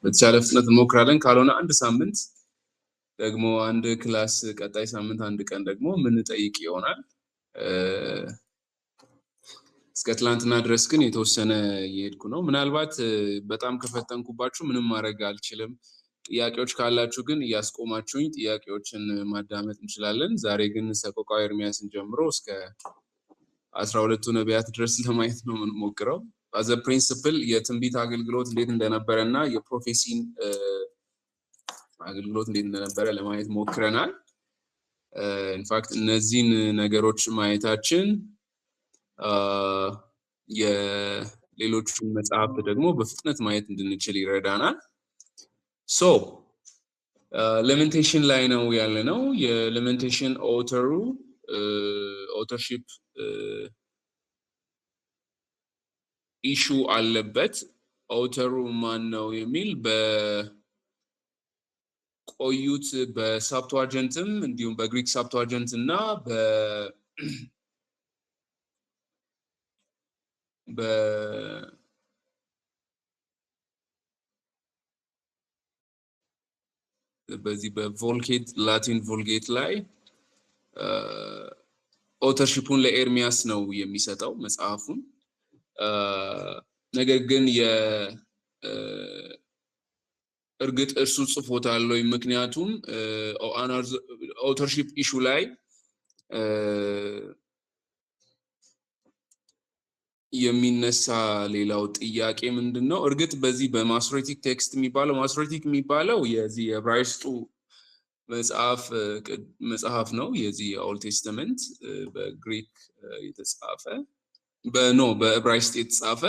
በተቻለ ፍጥነት እንሞክራለን ካልሆነ አንድ ሳምንት ደግሞ አንድ ክላስ ቀጣይ ሳምንት አንድ ቀን ደግሞ ምን ጠይቅ ይሆናል እስከ ትላንትና ድረስ ግን የተወሰነ እየሄድኩ ነው ምናልባት በጣም ከፈተንኩባችሁ ምንም ማድረግ አልችልም ጥያቄዎች ካላችሁ ግን ያስቆማችሁኝ ጥያቄዎችን ማዳመጥ እንችላለን ዛሬ ግን ሰቆቃወ ኤርምያስን ጀምሮ እስከ 12ቱ ነቢያት ድረስ ለማየት ነው የምንሞክረው as a principle የትንቢት አገልግሎት እንዴት እንደነበረና የፕሮፌሲን አገልግሎት እንዴት እንደነበረ ለማየት ሞክረናል in fact እነዚህን ነገሮች ማየታችን የሌሎቹን መጽሐፍት ደግሞ በፍጥነት ማየት እንድንችል ይረዳናል so lamentation ላይ ነው ያለነው የlamentation authorship issue አለበት author ማን ነው የሚል በቆዩት በሰብትዋጀንትም እንዲሁም በግሪክ ሰብትዋጀንት እና በዚህ በቮልጌት ላቲን ቮልጌት ላይ ኦተርሺፑን ለኤርሚያስ ነው የሚሰጠው መጽሐፉን ነገር ግን እርግጥ እርሱ ጽፎታል ወይ ምክንያቱም ኦተርሺፕ ኢሹ ላይ የሚነሳ ሌላው ጥያቄ ምንድነው እርግጥ በዚህ በማሶሬቲክ ቴክስት የሚባለው ማሶሬቲክ የሚባለው የዚህ የዕብራይስጡ መጽሐፍ ነው የዚህ ኦልድ ቴስተመንት በግሪክ የተጻፈ በዕብራይስጥ የተጻፈ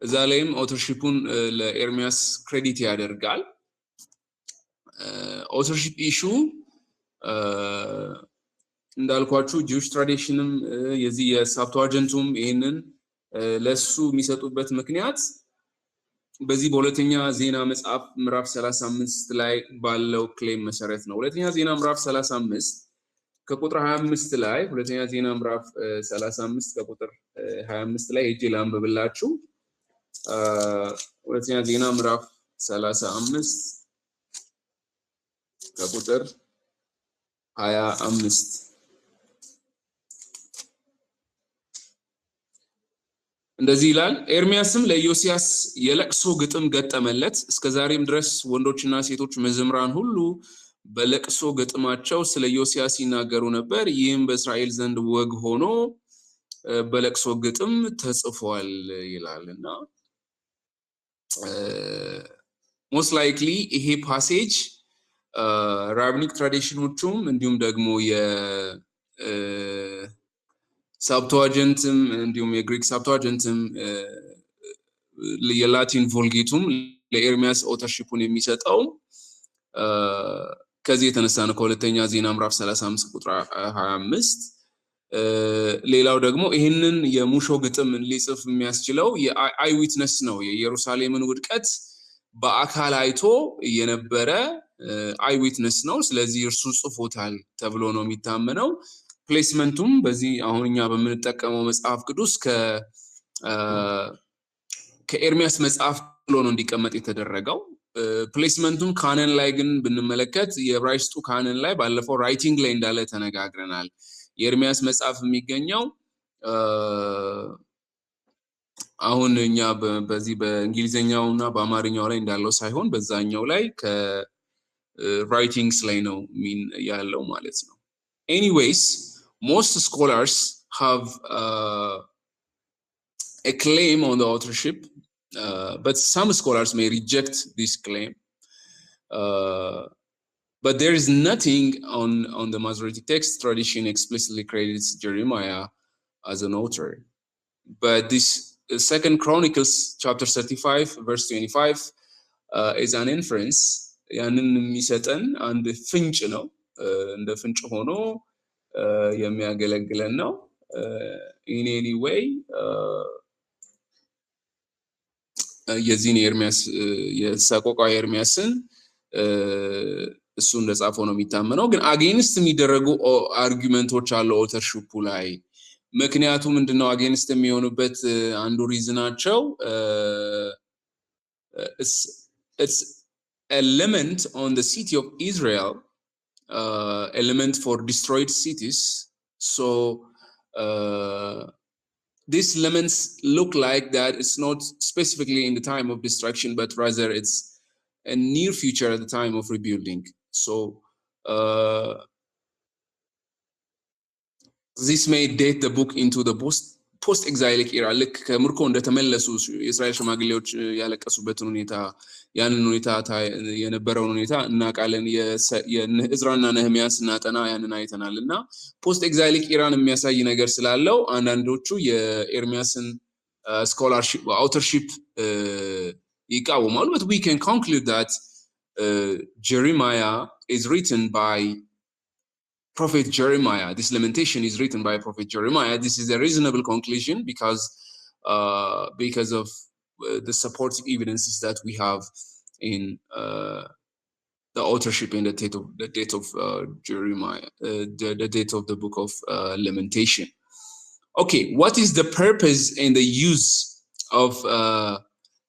እዛ ላይም ኦተርሺፑን ለኤርሚያስ ክሬዲት ያደርጋል ኦተርሺፕ ኢሹ እንዳልኳችሁ ጂውሽ ትራዲሽንም የዚህ የሰብትዋጀንቱም ይሄንን ለሱ የሚሰጡበት ምክንያት በዚህ በሁለተኛ ዜና መጽሐፍ ምዕራፍ 35 ላይ ባለው ክሌም መሰረት ነው ሁለተኛ ዜና ምዕራፍ 35 ከቁጥር 25 ላይ ሁለተኛ ዜና ምዕራፍ 35 ከቁጥር 25 ላይ ሄጄ ላንብብላችሁ ሁለተኛ ዜና ምዕራፍ 35 ከቁጥር 25 እንደዚህ ይላል ኤርሚያስም ለኢዮስያስ የለቅሶ ግጥም ገጠመለት እስከዛሬም ድረስ ወንዶችና ሴቶች መዘምራን ሁሉ በለቅሶ ግጥማቸው ስለ ኢዮስያስ ይናገሩ ነበር ይህም በእስራኤል ዘንድ ወግ ሆኖ በለቅሶ ግጥም ተጽፏል ይላልና most likely ይሄ ፓሴጅ ራቢኒክ ትራዲሽኖቹም እንዲሁም ደግሞ ሰብትዋጀንትም እንዲሁም የግሪክ ሰብትዋጀንትም የላቲን ቮልጌቱም ለኤርሚያስ ኦተርሺፑን የሚሰጠው ከዚህ የተነሳ ነው ከሁለተኛ ዜና ምዕራፍ 35 ቁጥር 25 ሌላው ደግሞ ይሄንን የሙሾ ግጥም ሊጽፍ የሚያስችለው የአይ ዊትነስ ነው የኢየሩሳሌምን ውድቀት በአካል አይቶ የነበረ አይ ዊትነስ ነው ስለዚህ እርሱ ጽፎታል ተብሎ ነው የሚታመነው ፕሌስመንቱም በዚህ አሁንኛ በመንጠቀመው መጽሐፍ ቅዱስ ከኤርሚያስ መጽሐፍ ብሎ ነው እንዲቀመጥ የተደረገው ፕሌስመንቱም ካነን ላይ ግን ብንመለከት የዕብራይስጡ ካነን ላይ ባለፈው ራይቲንግ ላይ እንዳለ ተነጋግረናል የኤርሚያስ መጽሐፍ የሚገኘው አሁን እኛ በዚህ በእንግሊዘኛውና በአማርኛው ላይ እንዳለው ሳይሆን በዛኛው ላይ ከራይቲንግስ ላይ ነው ያለው ማለት ነው anyways most scholars have a claim on the authorship but some scholars may reject this claim but there is nothing on the Masoretic text tradition explicitly credits Jeremiah as an author but this Second Chronicles chapter 35 verse 25 is an inference ያንን የሚሰጠን አንድ ፍንጭ ነው እንደ ፍንጭ ሆኖ የሚያገለግለን ነው in any way የዚህን ኤርሚያስ የሰቆቃወ ኤርሚያስን እሱ እንደጻፈው ነው የሚታመነው ግን አጌንስት የሚደረጉ አርጊመንቶች አሉ ኦተርሺፑ ላይ ምክንያቱ ምንድነው አጌንስት የሚሆኑበት አንዱ ሪዝናቸው it's a lament on the city of Israel, a lament for destroyed cities. So these laments look like that it's not specifically in the time of destruction, but rather it's a near future at the time of rebuilding. So this may date the book into the post-exilic era. ልክ ከምርኮ እንደተመለሱ የእስራኤል ሽማግሌዎች ያለቀሱበትን ሁኔታ ያንን ሁኔታ የነበረውን ሁኔታ እናውቃለን። የእዝራና ነህሚያን ስናጠና ያንን አይተናል። እና ፖስት ኤግዛይሊክ ኢራን የሚያሳይ ነገር ስላለው አንዳንዶቹ የኤርሚያስን ስኮላርሺፕ አውተርሺፕ ይቃወማሉ። but we can conclude that Jeremiah is written by Prophet Jeremiah. This lamentation is written by Prophet Jeremiah. This is a reasonable conclusion because of the supportive evidences that we have in the authorship and the date of Jeremiah, the date of the book of Lamentation. Okay, what is the purpose and the use of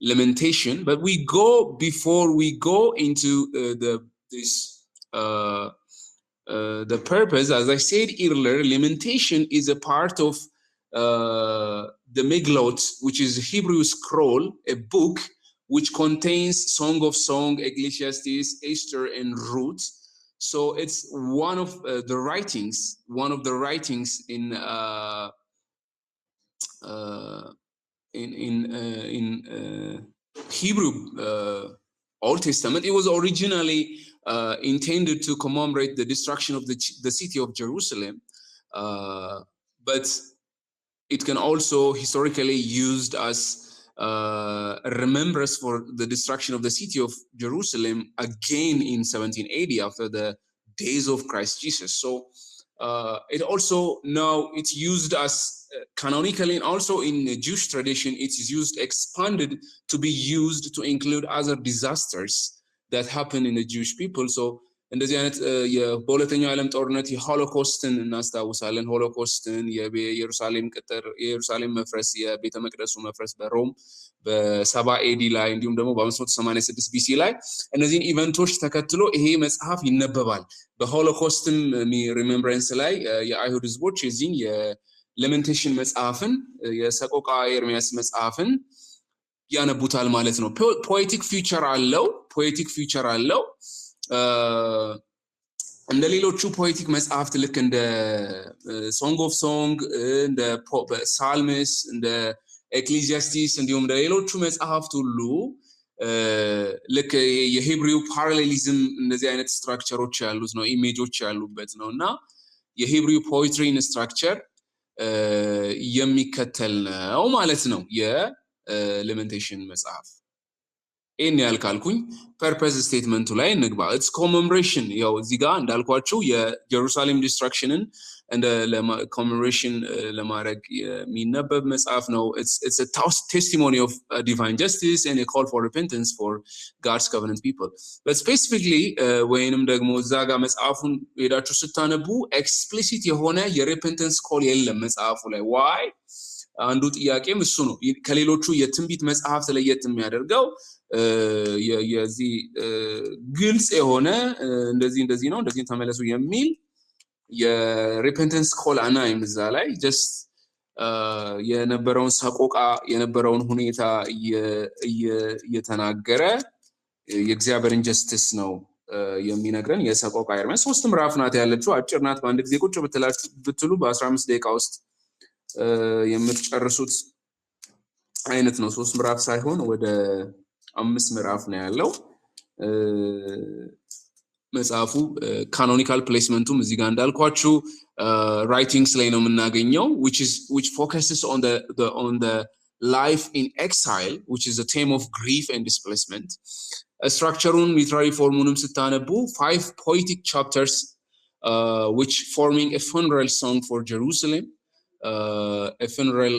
lamentation? But before we go into the purpose, as I said earlier, lamentation is a part of the Megillot, which is a Hebrew scroll, a book which contains Song of Song, Ecclesiastes, Esther, and Ruth. So it's one of the writings in Hebrew Old Testament. It was originally intended to commemorate the destruction of the city of Jerusalem, but it can also historically used as remembrance for the destruction of the city of Jerusalem again in 1780 after the days of Christ Jesus. So it also now it's used as canonically, and also in the Jewish tradition it is expanded to be used to include other disasters that happen in the Jewish people. So እንደዚህ አይነት በሁለተኛው ዓለም ጦርነት የሆሎኮስትን እናስታውሳለን። ሆሎኮስትን የኢየሩሳሌም መፍረስ፣ የቤተ መቅደሱ መፍረስ በሮም በ70 ኤዲ ላይ እንዲሁም ደግሞ በ586 ቢሲ ላይ እነዚህን ኢቨንቶች ተከትሎ ይሄ መጽሐፍ ይነበባል። በሆሎኮስትም ሪሜምብራንስ ላይ የአይሁድ ህዝቦች የዚህን የሌሜንቴሽን መጽሐፍን የሰቆቃ ኤርሚያስ መጽሐፍን ያነቡታል ማለት ነው። ፖኤቲክ ፊውቸር አለው። እንደ ሌሎቹ ፖኤቲክ መጽሐፍት ልክ እንደ ሶንግ ኦፍ ሶንግ፣ እንደ ሳልምስ፣ እንደ ኤክሌሲያስቲስ እንዲሁም እንደ ሌሎቹ መጽሐፍት ሁሉ ልክ የሂብሪው ፓራሌሊዝም እንደዚህ አይነት ስትራክቸሮች ያሉት ነው፣ ኢሜጆች ያሉበት ነው እና የሂብሪው ፖኤትሪን ስትራክቸር የሚከተል ነው ማለት ነው የሌሜንቴሽን መጽሐፍ። ይህን ያልካልኩኝ ፐርፐዝ ስቴትመንቱ ላይ እንግባ። ኢትስ ኮሜሞሬሽን ያው እዚህ ጋር እንዳልኳችሁ የጀሩሳሌም ዲስትራክሽንን እንደ ኮሜሞሬሽን ለማድረግ የሚነበብ መጽሐፍ ነው። ኢትስ a testimony of divine justice and a call for repentance for God's covenant people. But specifically ወይንም ደግሞ እዛ ጋር መጽሐፉን ሄዳችሁ ስታነቡ ኤክስፕሊሲት የሆነ የሬፔንተንስ ኮል የለም መጽሐፉ ላይ። ዋይ? አንዱ ጥያቄም እሱ ነው። ከሌሎቹ የትንቢት መጽሐፍት ለየት የሚያደርገው የዚህ ግልጽ የሆነ እንደዚህ ነው እንደዚህ ተመለሱ የሚል የሪፔንተንስ ኮል አናይም እዛ ላይ። ጀስት የነበረውን ሰቆቃ የነበረውን ሁኔታ እየተናገረ የእግዚአብሔርን ጀስቲስ ነው የሚነግረን። የሰቆቃ ኤርምያስ 3 ምዕራፍ ናት ያለችው፣ አጭር ናት። በአንድ ጊዜ ቁጭ ብትሉ በ15 ደቂቃ ውስጥ የምትጨርሱት አይነት ነው። 3 ምዕራፍ ሳይሆን ወደ 5 ምዕራፍ ነው ያለው መጽሐፉ። ካኖኒካል ፕሌስመንቱም እዚህ ጋር እንዳልኳችሁ ራይቲንግስ ላይ ነው የምናገኘው which focuses on the life in exile, which is a theme of grief and displacement. ስትራክቸሩን ሊትራሪ ፎርሙንም ስታነቡ 5 poetic chapters which forming a funeral song for Jerusalem, a funeral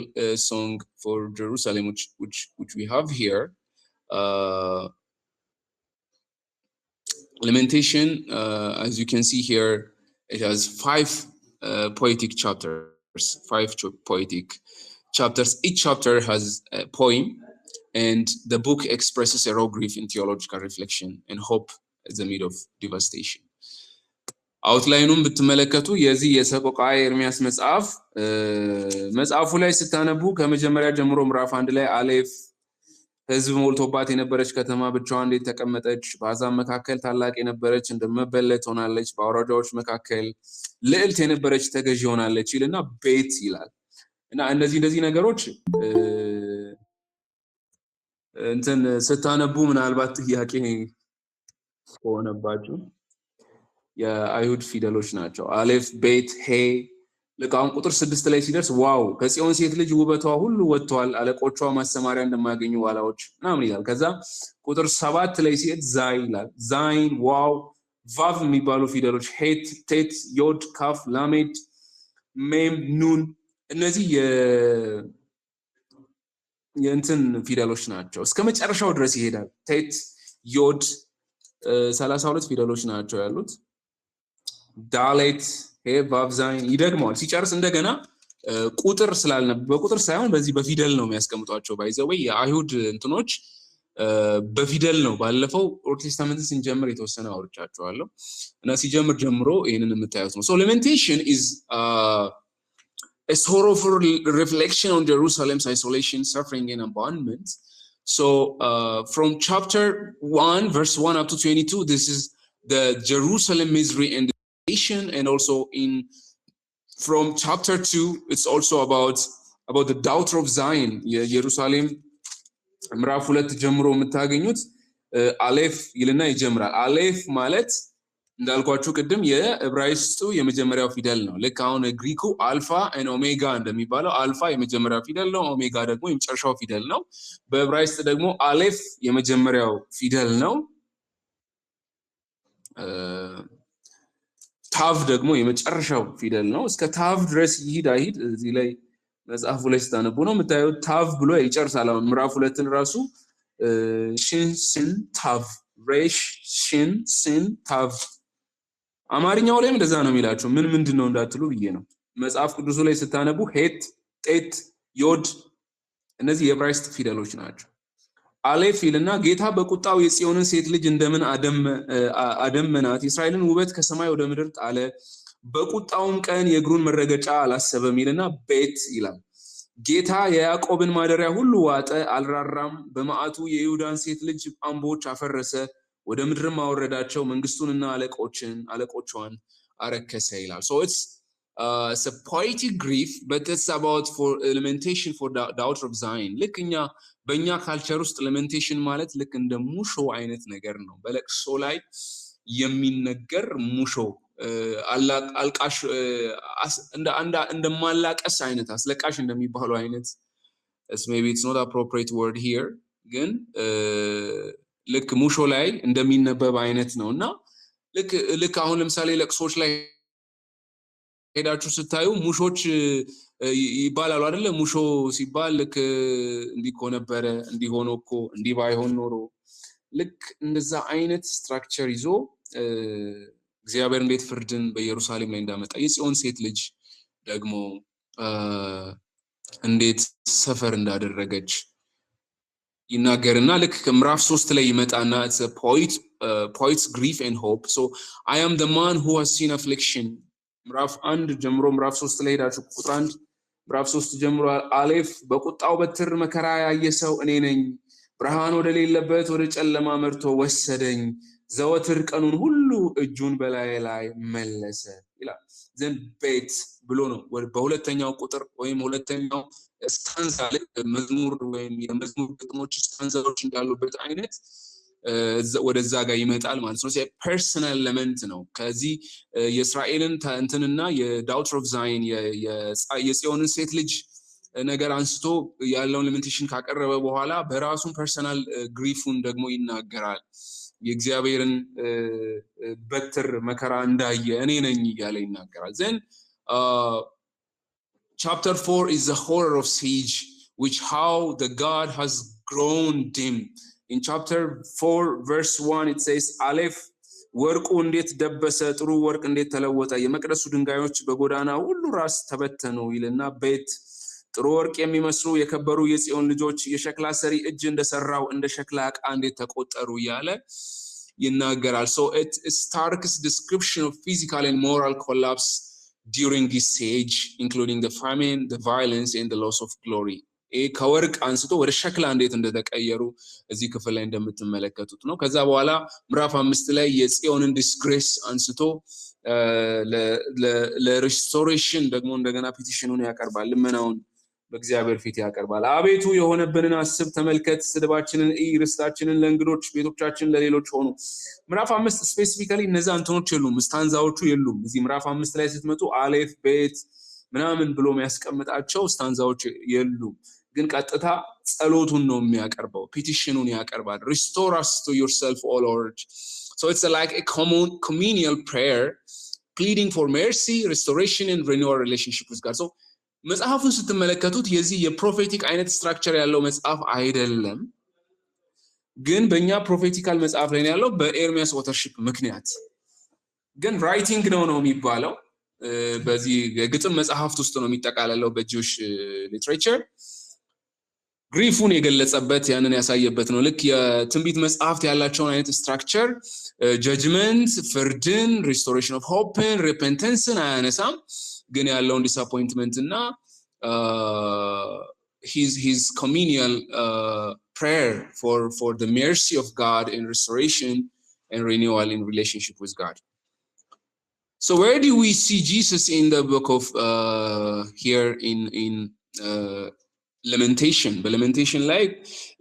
song for Jerusalem which we have here. Lamentation, as you can see here, it has 5 poetic chapters. 5 poetic chapters. Each chapter has a poem, and the book expresses a raw grief in theological reflection and hope in the midst of devastation. አውትላይኑን ብትመለከቱ የዚህ የሰቆቃወ ኤርምያስ መጽሐፉ ላይ ስታነቡ ከመጀመሪያ ጀምሮ ምዕራፍ 1 ላይ አሌፍ ህዝብ ሞልቶባት የነበረች ከተማ ብቻዋን እንዴት ተቀመጠች፣ በአሕዛብ መካከል ታላቅ የነበረች እንደመበለት ሆናለች፣ በአውራጃዎች መካከል ልዕልት የነበረች ተገዢ ሆናለች ይልና ቤት ይላል እና እነዚህ ነገሮች እንትን ስታነቡ ምናልባት ጥያቄ ሆነባችሁ የአይሁድ ፊደሎች ናቸው። አሌፍ ቤት ሄ ለቃውን ቁጥር 6 ላይ ሲደርስ ዋው ከጽዮን ሴት ልጅ ውበቷ ሁሉ ወጥቷል፣ አለቆቿ ማሰማሪያ እንደማያገኙ ዋላዎች ምናምን ይላል። ከዛ ቁጥር 7 ላይ ሲሄድ ዛይ ይላል። ዛይን ዋው ቫቭ የሚባሉ ፊደሎች ሄት ቴት ዮድ ካፍ ላሜድ ሜም ኑን እነዚህ የእንትን ፊደሎች ናቸው። እስከ መጨረሻው ድረስ ይሄዳል። ቴት ዮድ 32 ፊደሎች ናቸው ያሉት። ዳሌት ቫቭ ዛይን ይደግመዋል። ሲጨርስ እንደገና ቁጥር ስላልነበረ በቁጥር ሳይሆን በዚህ በፊደል ነው የሚያስቀምጧቸው። ባይዘወይ የአይሁድ እንትኖች በፊደል ነው። ባለፈው ኦልድ ቴስታመንትን ስንጀምር የተወሰነ አውርቻቸዋለሁ እና ሲጀምር ጀምሮ ይሄንን የምታዩት ነው። So lamentation is a sorrowful reflection on Jerusalem's isolation, suffering and abandonment. So from chapter 1 verse 1 up to 22 this is the Jerusalem misery and and also from chapter 2 it's also about the daughter of Zion. Jerusalem ምዕራፍ 2 ጀምሮ የምታገኙት አሌፍ ይልና ይጀምራል። አሌፍ ማለት እንዳልኳችሁ ቅድም የዕብራይስጡ የመጀመሪያው ፊደል ነው። ልክ አሁን ግሪኩ አልፋ እና ኦሜጋ እንደሚባለው አልፋ የመጀመሪያው ፊደል ነው፣ ኦሜጋ ደግሞ የመጨረሻው ፊደል ነው። በዕብራይስጥ ደግሞ አሌፍ የመጀመሪያው ፊደል ነው፣ ታቭ ደግሞ የመጨረሻው ፊደል ነው። እስከ ታቭ ድረስ ይሂድ አይሂድ እዚህ ላይ መጽሐፉ ላይ ስታነቡ ነው የምታዩት። ታቭ ብሎ ይጨርሳል። አሁን ምዕራፍ 2ን ራሱ ሽን ስን ታቭ ሬሽ ሽን ስን ታቭ አማርኛው ላይም እንደዛ ነው የሚላችሁ። ምንድነው እንዳትሉ ብዬ ነው። መጽሐፍ ቅዱሱ ላይ ስታነቡ ሄት ጤት ዮድ እነዚህ የዕብራይስጥ ፊደሎች ናቸው። አሌፍ ይልና ጌታ በቁጣው የጽዮንን ሴት ልጅ እንደምን አደመናት፣ የእስራኤልን ውበት ከሰማይ ወደ ምድር ጣለ፣ በቁጣውም ቀን የእግሩን መረገጫ አላሰበም ይልና ቤት ይላል። ጌታ የያዕቆብን ማደሪያ ሁሉ ዋጠ፣ አልራራም፣ በመዓቱ የይሁዳን ሴት ልጅ አምቦች አፈረሰ፣ ወደ ምድርም አወረዳቸው፣ መንግስቱንና አለቆቿን አረከሰ ይላል። So it's a poetic grief but it's about for lamentation for the daughter of Zion. ልክ በእኛ ካልቸር ውስጥ lamentation ማለት ልክ እንደ ሙሾ አይነት ነገር ነው። በለቅሶ ላይ የሚነገር ሙሾ አልቃሽ እንደ ማላቀስ አይነት አስለቃሽ እንደሚባለው አይነት maybe it's not appropriate word here ግን ልክ ሙሾ ላይ እንደሚነበብ አይነት ነውና ልክ አሁን ለምሳሌ ለቅሶች ላይ ሄዳችሁ ስታዩ ሙሾች ይባላሉ አይደለ? ሙሾ ሲባል ልክ እንዲኮ ነበረ እንዲሆነ እኮ እንዲ ባይሆን ኖሮ ልክ እንደዛ አይነት ስትራክቸር ይዞ እግዚአብሔር እንዴት ፍርድን በኢየሩሳሌም ላይ እንዳመጣ የጽዮን ሴት ልጅ ደግሞ እንዴት ሰፈር እንዳደረገች ይናገርና ልክ ከምዕራፍ 3 ላይ ይመጣና it's a poet's grief and hope. So I am the man who has seen affliction. ምዕራፍ 1 ጀምሮ ምዕራፍ 3 ላይ ሄዳችሁ ቁጥር 1 ምዕራፍ 3 ጀምሮ አሌፍ በቁጣው በትር መከራ ያየ ሰው እኔ ነኝ፣ ብርሃን ወደ ሌለበት ወደ ጨለማ መርቶ ወሰደኝ፣ ዘወትር ቀኑን ሁሉ እጁን በላይ ላይ መለሰ ይላል። ዘንድ ቤት ብሎ ነው በሁለተኛው ቁጥር ወይም ሁለተኛው ስታንዛ ላይ መዝሙር ወይም የመዝሙር ግጥሞች ስታንዛዎች እንዳሉበት አይነት ወደዛ ጋር ይመጣል ማለት ነው። ፐርሰናል ለመንት ነው። ከዚህ የእስራኤልን እንትንና የዳውተር ኦፍ ዛይን የጽዮንን ሴት ልጅ ነገር አንስቶ ያለውን ሊሚቴሽን ካቀረበ በኋላ በራሱን ፐርሰናል ግሪፉን ደግሞ ይናገራል። የእግዚአብሔርን በትር መከራ እንዳየ እኔ ነኝ እያለ ይናገራል። then chapter 4 is the horror of siege, which how the God has grown dim. In chapter 4 verse 1 it says አሌፍ ወርቁ እንዴት ደበሰ፣ ጥሩ ወርቅ እንዴት ተለወጠ፣ የመቅደሱ ድንጋዮች በጎዳና ሁሉ ራስ ተበተኑ ይልና ቤት ጥሩ ወርቅ የሚመስሉ የከበሩ የጽዮን ልጆች የሸክላ ሰሪ እጅ እንደሰራው እንደ ሸክላ ዕቃ እንዴት ተቆጠሩ እያለ ይናገራል። So it starks description of physical and moral collapse during this age, including the famine, the violence, and the loss of glory. ከወርቅ አንስቶ ወደ ሸክላ እንዴት እንደተቀየሩ እዚህ ክፍል ላይ እንደምትመለከቱት ነው። ከዛ በኋላ ምዕራፍ 5 ላይ የጽዮንን ዲስግሬስ አንስቶ ለሪስቶሬሽን ደግሞ እንደገና ፒቲሽኑን ያቀርባል፣ ልመናውን በእግዚአብሔር ፊት ያቀርባል። አቤቱ የሆነብንን አስብ፣ ተመልከት፣ ስድባችንን እይ፣ ርስታችንን ለእንግዶች ቤቶቻችን ለሌሎች ሆኑ። ምዕራፍ 5 ስፔሲፊካሊ እነዛ እንትኖች የሉም፣ ስታንዛዎቹ የሉም። እዚህ ምዕራፍ 5 ላይ ስትመጡ አሌፍ ቤት ምናምን ብሎ የሚያስቀምጣቸው ስታንዛዎች የሉም፣ ግን ቀጥታ ጸሎቱን ነው የሚያቀርበው፣ ፒቲሽኑን ያቀርባል። restore us to yourself O Lord. So it's like a communal prayer pleading for mercy, restoration and renewal relationship with God. So መጽሐፉን ስትመለከቱት የዚህ የፕሮፌቲክ አይነት ስትራክቸር ያለው መጽሐፍ አይደለም፣ ግን በእኛ ፕሮፌቲካል መጽሐፍ ላይ ያለው በኤርሚያስ ኦተርሺፕ ምክንያት ግን ራይቲንግ ነው የሚባለው። በዚህ የግጥም መጽሐፍት ውስጥ ነው የሚጠቃለለው በጂውሽ ሊትሬቸር። ግሪፉን የገለጸበት ያንን ያሳየበት ነው። ልክ የትንቢት መጽሐፍት ያላቸውን አይነት ስትራክቸር ጀጅመንት፣ ፍርድን፣ ሪስቶሬሽን ኦፍ ሆፕን፣ ሪፔንተንስን አያነሳም፣ ግን ያለውን ዲስአፖይንትመንት እና his communal prayer for the mercy of God and restoration and renewal in relationship with God. So where do we see Jesus in the book of here in Lamentation? በለሜንቴሽን ላይ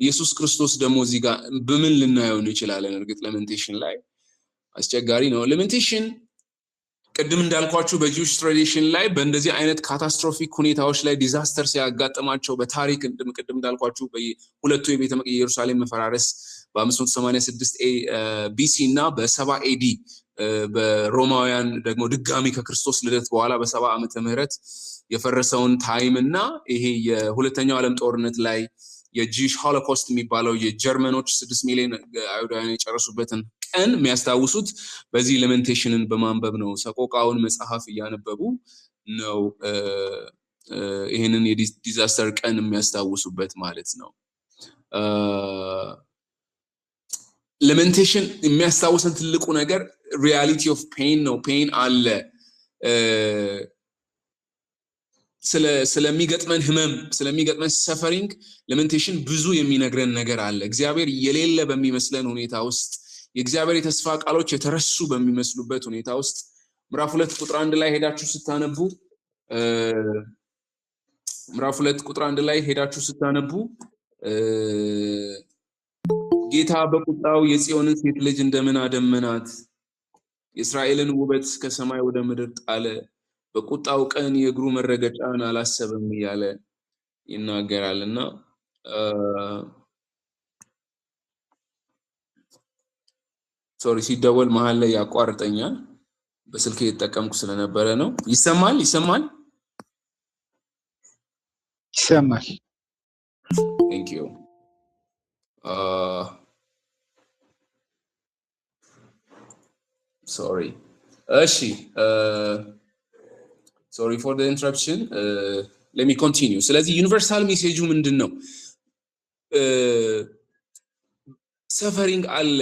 ኢየሱስ ክርስቶስ ደግሞ እዚህ ጋር በምን ልናየው እንችላለን? እርግጥ ለሜንቴሽን ላይ አስቸጋሪ ነው። ለሜንቴሽን ቅድም እንዳልኳችሁ በጂውሽ ትራዲሽን ላይ በእንደዚህ አይነት ካታስትሮፊክ ሁኔታዎች ላይ ዲዛስተር ሲያጋጥማቸው በታሪክ ቅድም እንዳልኳችሁ በሁለቱ የቤተ መቅደስ ኢየሩሳሌም መፈራረስ በ586 BC እና በ70 AD በሮማውያን ደግሞ ድጋሚ ከክርስቶስ ልደት በኋላ በ70 ዓመተ ምህረት የፈረሰውን ታይም እና ይሄ የሁለተኛው ዓለም ጦርነት ላይ የጂውሽ ሆሎኮስት የሚባለው የጀርመኖች 6 ሚሊዮን አይሁዳውያን የጨረሱበትን ቀን የሚያስታውሱት በዚህ ለሜንቴሽንን በማንበብ ነው። ሰቆቃውን መጽሐፍ እያነበቡ ነው ይሄንን የዲዛስተር ቀን የሚያስታውሱበት ማለት ነው። ለሜንቴሽን የሚያስታውሰን ትልቁ ነገር ሪያሊቲ ኦፍ ፔን ነው። ፔን አለ። ስለሚገጥመን ህመም፣ ስለሚገጥመን ሰፈሪንግ ለሜንቴሽን ብዙ የሚነግረን ነገር አለ። እግዚአብሔር የሌለ በሚመስለን ሁኔታ ውስጥ የእግዚአብሔር የተስፋ ቃሎች የተረሱ በሚመስሉበት ሁኔታ ውስጥ ምዕራፍ 2 ቁጥር 1 ላይ ሄዳችሁ ስታነቡ ምዕራፍ 2 ቁጥር 1 ላይ ሄዳችሁ ስታነቡ ጌታ በቁጣው የጽዮንን ሴት ልጅ እንደምን አደመናት፣ የእስራኤልን ውበት ከሰማይ ወደ ምድር ጣለ፣ በቁጣው ቀን የእግሩ መረገጫን አላሰበም እያለ ይናገራልና ሶሪ ሲደወል መሃል ላይ ያቋርጠኛል። በስልክ እየተጠቀምኩ ስለነበረ ነው። ይሰማል? Thank you. Sorry. Sorry for the interruption. Let me continue. ስለዚህ ዩኒቨርሳል ሜሴጁ ምንድነው? ሰፈሪንግ አለ፣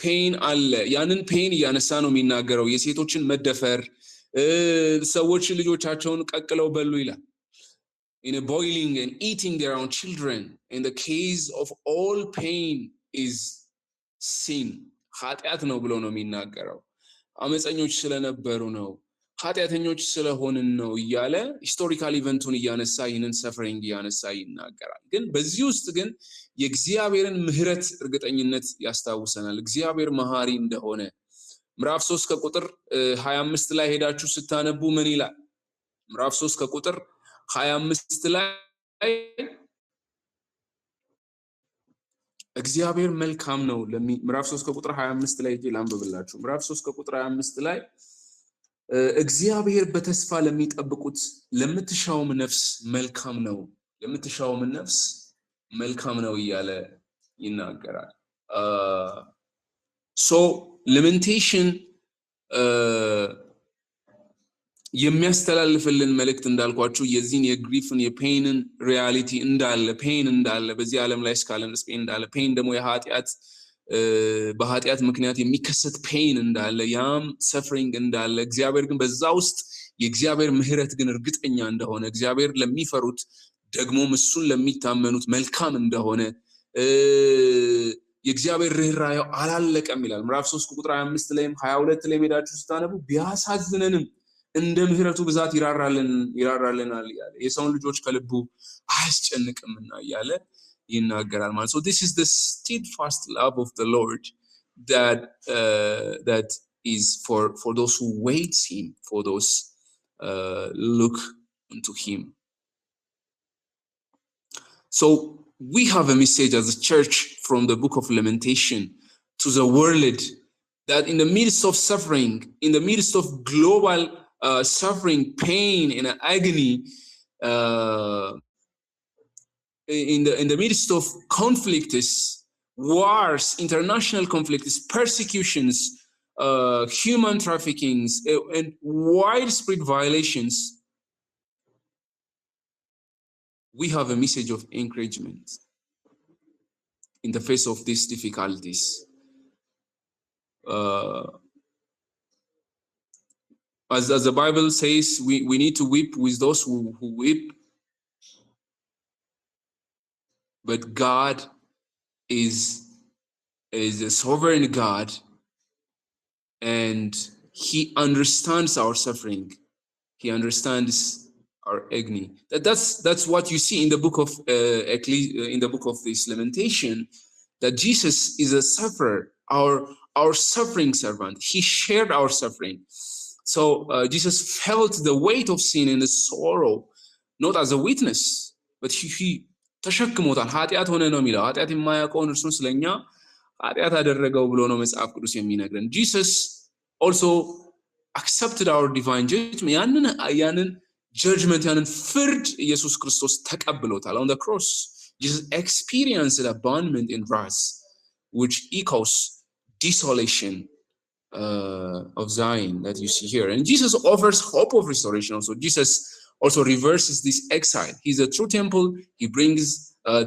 ፔን አለ። ያንን ፔን እያነሳ ነው የሚናገረው። የሴቶችን መደፈር፣ ሰዎች ልጆቻቸውን ቀቅለው በሉ ይላል። in a boiling and eating their own children, and the case of all pain is sin. ኃጢአት ነው ብሎ ነው የሚናገረው። አመፀኞች ስለነበሩ ነው፣ ኃጢአተኞች ስለሆንን ነው እያለ ሂስቶሪካል ኢቨንቱን እያነሳ ይህንን ሰፈሪንግ እያነሳ ይናገራል። ግን በዚህ ውስጥ ግን የእግዚአብሔርን ምህረት እርግጠኝነት ያስታውሰናል። እግዚአብሔር መሐሪ እንደሆነ ምዕራፍ 3 ከቁጥር 25 ላይ ሄዳችሁ ስታነቡ ምን ይላል? ምዕራፍ 3 ከቁጥር 25 ላይ እግዚአብሔር መልካም ነው። ምዕራፍ 3 ከቁጥር 25 ላይ ላንብብላችሁ። ምዕራፍ 3 ከቁጥር 25 ላይ እግዚአብሔር በተስፋ ለሚጠብቁት ለምትሻውም ነፍስ መልካም ነው፣ ለምትሻውም ነፍስ መልካም ነው እያለ ይናገራል። ሶ ለሜንቴሽን የሚያስተላልፍልን መልእክት እንዳልኳችሁ የዚህን የግሪፍን የፔንን ሪያሊቲ እንዳለ ፔን እንዳለ በዚህ ዓለም ላይ እስካለን ፔን እንዳለ ፔን ደግሞ የኃጢአት በኃጢአት ምክንያት የሚከሰት ፔን እንዳለ ያም ሰፈሪንግ እንዳለ እግዚአብሔር ግን በዛ ውስጥ የእግዚአብሔር ምህረት ግን እርግጠኛ እንደሆነ እግዚአብሔር ለሚፈሩት ደግሞ እሱን ለሚታመኑት መልካም እንደሆነ የእግዚአብሔር ርህራሄው አላለቀም ይላል። ምዕራፍ 3 ቁጥር 25 ላይም 22 ላይ ሄዳችሁ ስታነቡ ቢያሳዝነንም እንደ ምህረቱ ብዛት ይራራልናል ያለ የሰውን ልጆች ከልቡ አያስጨንቅምና ያለ ይናገራል ማለት ነው። So this is the steadfast love of the Lord that is for those who wait him, for those look unto him. So we have a message as a church from the book of Lamentation to the world that in the midst of suffering, in the midst of global suffering, pain, and agony, in the midst of conflicts, wars, international conflicts, persecutions, human traffickings, and widespread violations, we have a message of encouragement in the face of these difficulties. As the Bible says, we need to weep with those who weep. But God is a sovereign God, and he understands our suffering. He understands our agony. That's what you see in the book of this Lamentation, that Jesus is a sufferer, our suffering servant. He shared our suffering. So Jesus felt the weight of sin and the sorrow, not as a witness, but he ተሸክሞታል። ኃጢአት ሆነ ነው የሚለው። ኃጢአት የማያውቀውን እርሱን ስለኛ ኃጢአት አደረገው ብሎ ነው መጽሐፍ ቅዱስ የሚነግረን። Jesus also accepted our divine judgment. ያንን judgment, ያንን ፍርድ ኢየሱስ ክርስቶስ ተቀብሎታል። On the cross, Jesus experienced abandonment and wrath, which echoes desolation of Zion that you see here. And Jesus offers hope of restoration also. Jesus also reverses this exile. He's a true temple. He brings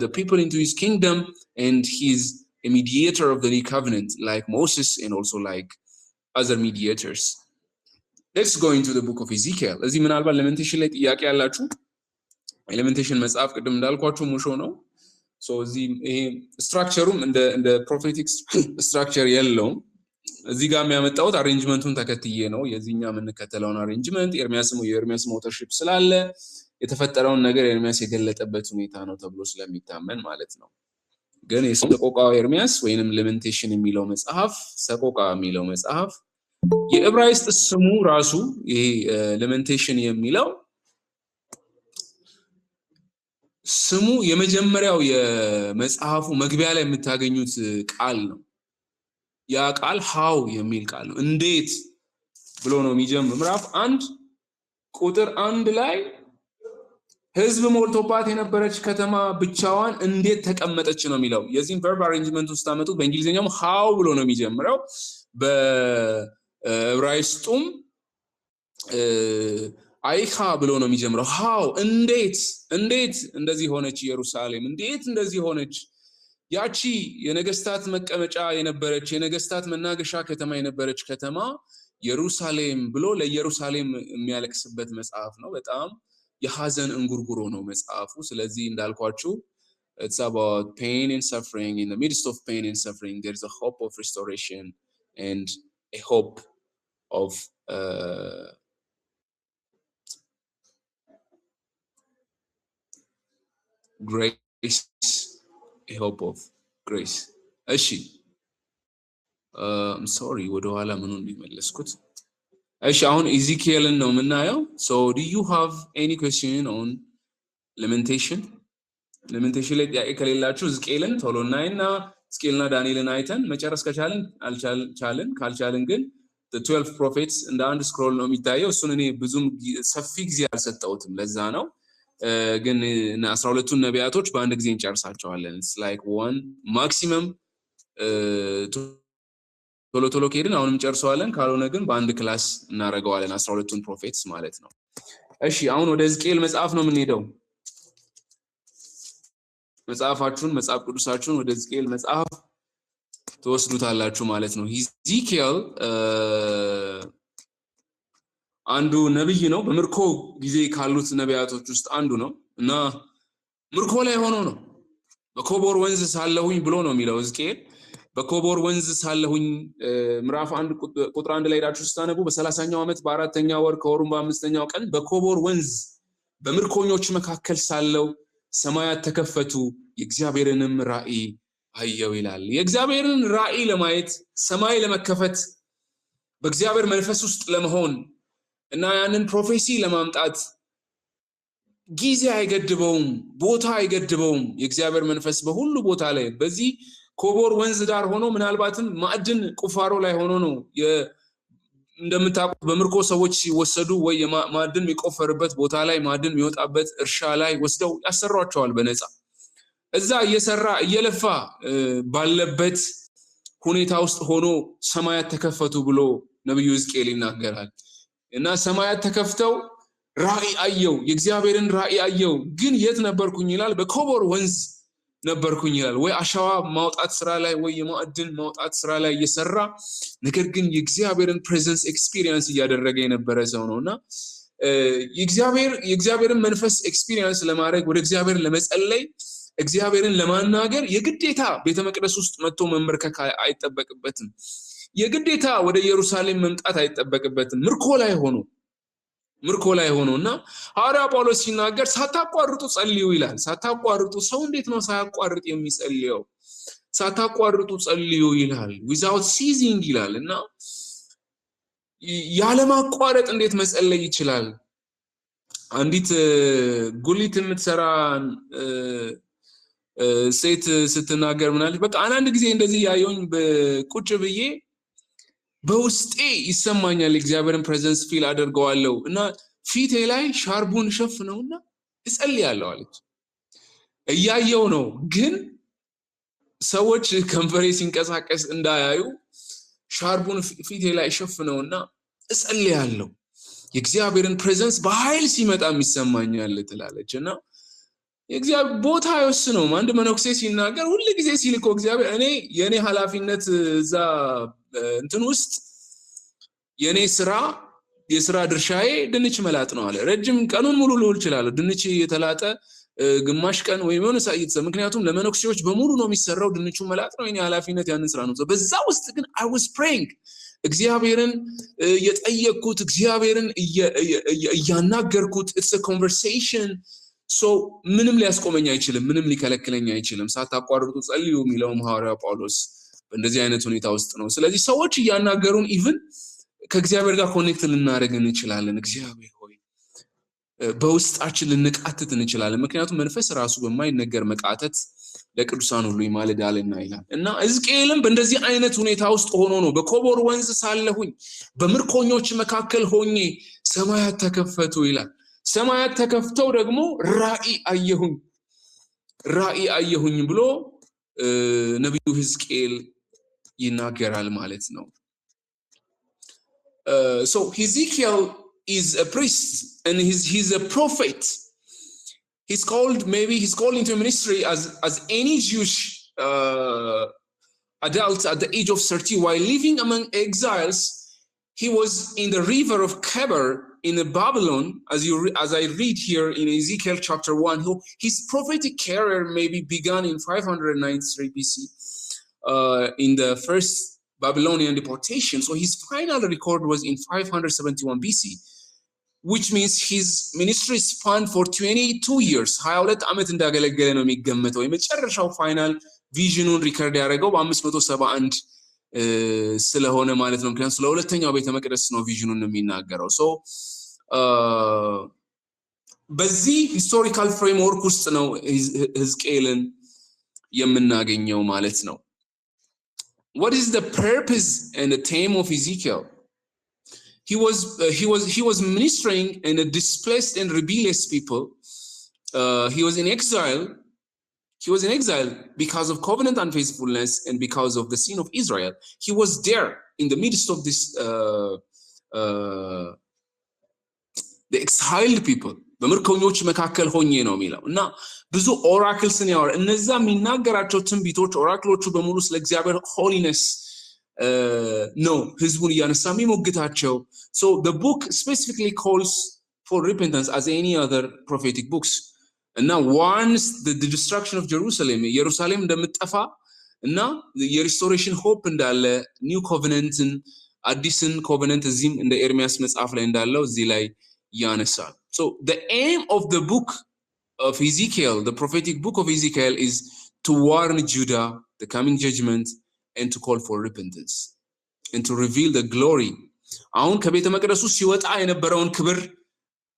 the people into his kingdom, and he's a mediator of the new covenant, like Moses and also like other mediators. Let's go into the book of Ezekiel. እዚህ ምናልባት ለመንቴሽን ላይ ጥያቄ ያላችሁ ኤሌመንቴሽን መጽሐፍ ቅድም እንዳልኳችሁ ሙሾ ነው። ሶ እዚህ ይሄ ስትራክቸሩም እንደ ፕሮፌቲክ ስትራክቸር የለውም። እዚህ ጋር የሚያመጣውት አሬንጅመንቱን ተከትዬ ነው። የዚህኛ የምንከተለውን አሬንጅመንት የኤርሚያስ ሞተርሺፕ ስላለ የተፈጠረውን ነገር ኤርሚያስ የገለጠበት ሁኔታ ነው ተብሎ ስለሚታመን ማለት ነው። ግን የሰቆቃው ኤርሚያስ ወይንም ለመንቴሽን የሚለው መጽሐፍ ሰቆቃ የሚለው መጽሐፍ የዕብራይስጥ ስሙ ራሱ ይሄ ለመንቴሽን የሚለው ስሙ የመጀመሪያው የመጽሐፉ መግቢያ ላይ የምታገኙት ቃል ነው። ያ ቃል ሃው የሚል ቃል ነው። እንዴት ብሎ ነው የሚጀምረው። ምዕራፍ 1 ቁጥር 1 ላይ ህዝብ ሞልቶባት የነበረች ከተማ ብቻዋን እንዴት ተቀመጠች ነው የሚለው። የዚህን ቨርብ አሬንጅመንት ውስጥ አመጡት። በእንግሊዝኛው ሃው ብሎ ነው የሚጀምረው። በዕብራይስጡም አይካ ብሎ ነው የሚጀምረው። ሃው እንዴት እንደዚህ ሆነች ኢየሩሳሌም፣ እንዴት እንደዚህ ሆነች ያቺ የነገስታት መቀመጫ የነበረች የነገስታት መናገሻ ከተማ የነበረች ከተማ ኢየሩሳሌም ብሎ ለኢየሩሳሌም የሚያለቅስበት መጽሐፍ ነው። በጣም የሐዘን እንጉርጉሮ ነው መጽሐፉ። ስለዚህ እንዳልኳችሁ it's about pain and suffering. In the midst of pain and suffering, there's a hope of restoration and a hope of grace, a hope of grace. እሺ I'm sorry ወደ ኋላ ምኑን እንዲመለስኩት። እሺ አሁን ኢዚኪኤልን ነው የምናየው። So do you have any question on lamentation? lamentation ላይ ጥያቄ ከሌላችሁ ሕዝቅኤልን ቶሎ እናይና ሕዝቅኤልና ዳንኤልን አይተን መጨረስ ከቻልን ካልቻልን ግን the 12 prophets እንደ አንድ ስክሮል ነው የሚታየው። እሱን እኔ ብዙም ሰፊ ጊዜ አልሰጠሁትም፣ ለዛ ነው። ግን 12ቱን ነቢያቶች በአንድ ጊዜ እንጨርሳቸዋለን። It's like one maximum ቶሎ ቶሎ ከሄድን አሁንም ጨርሰዋለን ካልሆነ ግን በአንድ ክላስ እናረጋዋለን 12ቱን ፕሮፌትስ ማለት ነው እሺ አሁን ወደ ሕዝቅኤል መጽሐፍ ነው የምንሄደው መጽሐፍ ቅዱሳችሁን ወደ ሕዝቅኤል መጽሐፍ ተወስዱታላችሁ ማለት ነው ሕዝቅኤል አንዱ ነብይ ነው በምርኮ ጊዜ ካሉት ነቢያቶች ውስጥ አንዱ ነው እና ምርኮ ላይ ሆኖ ነው በኮቦር ወንዝ ሳለሁኝ ብሎ ነው የሚለው ሕዝቅኤል በኮቦር ወንዝ ሳለሁኝ ምዕራፍ 1 ቁጥር 1 ላይ ዳችሁ ስታነቡ በ30ኛው ዓመት በ4ኛው ወር ከወሩም በ5ኛው ቀን በኮቦር ወንዝ በምርኮኞች መካከል ሳለው ሰማያት ተከፈቱ የእግዚአብሔርንም ራእይ አየው ይላል የእግዚአብሔርን ራእይ ለማየት ሰማይ ለመከፈት በእግዚአብሔር መንፈስ ውስጥ ለመሆን እና ያንን ፕሮፌሲ ለማምጣት ጊዜ አይገድበውም ቦታ አይገድበውም የእግዚአብሔር መንፈስ በሁሉ ቦታ ላይ በዚህ ኮቦር ወንዝ ዳር ሆኖ ምናልባትም ማዕድን ቁፋሮ ላይ ሆኖ ነው እንደምታውቁት በምርኮ ሰዎች ሲወሰዱ ወይ ማዕድን የሚቆፈርበት ቦታ ላይ ማዕድን የሚወጣበት እርሻ ላይ ወስደው ያሰሯቸዋል በነፃ እዛ እየሰራ እየለፋ ባለበት ሁኔታ ውስጥ ሆኖ ሰማያት ተከፈቱ ብሎ ነብዩ ሕዝቅኤል ይናገራል እና ሰማያት ተከፍተው ራእይ አየው የእግዚአብሔርን ራእይ አየው ግን የት ነበርኩኝ ይላል በኮቦር ወንዝ ነበርኩኝ ይላል ወይ አሻዋ ማውጣት ስራ ላይ ወይ የማዕድን ማውጣት ስራ ላይ እየሰራ ነገር ግን የእግዚአብሔርን ፕሬዘንስ ኤክስፒሪየንስ እያደረገ የነበረ ሰው ነውና የእግዚአብሔርን መንፈስ ኤክስፒሪየንስ ለማድረግ ወደ እግዚአብሔር ለመጸለይ እግዚአብሔርን ለማናገር የግዴታ ቤተ መቅደስ ውስጥ መጥቶ መንበርከክ አይጠበቅበትም የግዴታ ወደ ኢየሩሳሌም መምጣት አይጠበቅበትም ምርኮ ላይ ሆኖና ሐዋርያ ጳውሎስ ሲናገር ሳታቋርጡ ጸልዩ ይላል ሳታቋርጡ ሰው እንዴት ነው ሳያቋርጥ የሚጸልየው ሳታቋርጡ ጸልዩ ይላል without ceasing ይላልና ያለማቋረጥ እንዴት መጸለይ ይችላል አንዲት ጉሊት የምትሰራ ሴት ስትናገር ምናለች በቃ አንድ ጊዜ እንደዚህ ያየውኝ በቁጭ ብዬ በውስጤ ይሰማኛል እግዚአብሔርን ፕሬዘንስ ፊል አደርገዋለሁ እና ፊቴ ላይ ሻርቡን ሸፍነውና እጸልያለሁ አለች እያየው ነው ግን ሰዎች ከንፈሬ ሲንቀሳቀስ እንዳያዩ ሻርቡን ፊቴ ላይ ሸፍነውና እጸልያለሁ የእግዚአብሔርን ፕሬዘንስ በኃይል ሲመጣ የሚሰማኛል ትላለችና የእግዚአብሔር ቦታ አይወስነው አንድ መነኩሴ ሲናገር ሁሉ ጊዜ ሲልኮ እግዚአብሔር እኔ የኔ ኃላፊነት እዛ እንትን ውስጥ የኔ የሥራ ድርሻዬ ድንች መላጥ ነው አለ ረጅም ቀኑን ሙሉ ልውል ይችላል ድንች የተላጠ ግማሽ ቀን ወይ የሆነ ሰዓት ምክንያቱም ለመነኩሴዎች በሙሉ ነው የሚሰራው ድንቹ መላጥ ነው የኔ ኃላፊነት ያንን ስራ ነው በዛ ውስጥ ግን I was praying እግዚአብሔርን የጠየቅኩት እግዚአብሔርን እያናገርኩት it's a conversation so ምንም ሊያስቆመኝ አይችልም ምንም ሊከለክለኝ አይችልም ሳታቋርጡ ጸልዩ የሚለው ሐዋርያ ጳውሎስ በእንደዚህ አይነት ሁኔታ ውስጥ ነው ስለዚህ ሰዎች እያናገሩን ኢቭን ከእግዚአብሔር ጋር ኮኔክት ልናደርግ እንችላለን እግዚአብሔር ሆይ በውስጣችን ልንቃተት እንችላለን ምክንያቱም መንፈስ ራሱ በማይነገር መቃተት ለቅዱሳን ሁሉ ይማልዳልና ይላል እና ሕዝቅኤልም በእንደዚህ አይነት ሁኔታ ውስጥ ሆኖ ነው በኮቦር ወንዝ ሳለሁኝ በምርኮኞች መካከል ሆኜ ሰማያት ተከፈቱ ይላል ሰማያት ተከፍተው ደግሞ ራእይ አየሁኝ ብሎ ነብዩ ሕዝቅኤል ይናገራል ማለት ነው so Ezekiel is a priest and he's a prophet he's called into ministry as any Jewish adult at the age of 30 while living among exiles he was in the river of Kebar in Babylon as I read here in Ezekiel chapter 1 his prophetic career maybe began in 593 BC in the first Babylonian deportation so his final record was in 571 BC which means his ministry spanned for 22 years 22 ዓመት እንዳገለገለ ነው የሚገመተው የመጨረሻው ፋይናል ቪዥኑን ሪከርድ ያደረገው በ571 ስለሆነ ማለት ነው ምክንያቱም ስለሁለተኛው ቤተ መቅደስ ነው ቪዥኑን የሚናገረው so በዚህ ሂስቶሪካል ፍሬምወርክ ውስጥ ነው ሕዝቅኤልን የምናገኘው ማለት ነው What is the purpose and the theme of Ezekiel? He was ministering in a displaced and rebellious people. He was in exile He was in exile because of covenant unfaithfulness and because of the sin of Israel. He was there in the midst of this the exiled people. በምርኮኞች መካከል ሆኜ ነው የሚለው እና ብዙ ኦራክልስን ያወራ እነዛ የሚናገራቸው ትንቢቶች ኦራክሎቹ በሙሉ ስለ እግዚአብሔር ሆሊነስ ነው ህዝቡን እያነሳ የሚሞግታቸው. So the book specifically calls for repentance as any other prophetic books. እና once the destruction of Jerusalem, ኢየሩሳሌም እንደምትጠፋ እና የሪስቶሬሽን ሆፕ እንዳለ ኒው ኮቨነንትን አዲስን ኮቨነንት እዚህም እንደ ኤርሚያስ መጽሐፍ ላይ እንዳለው እዚህ ላይ ያነሳል. So the aim of the book of Ezekiel, the prophetic book of Ezekiel, is to warn Judah the coming judgment and to call for repentance and to reveal the glory. አሁን ከቤተ መቅደሱ ሲወጣ የነበረውን ክብር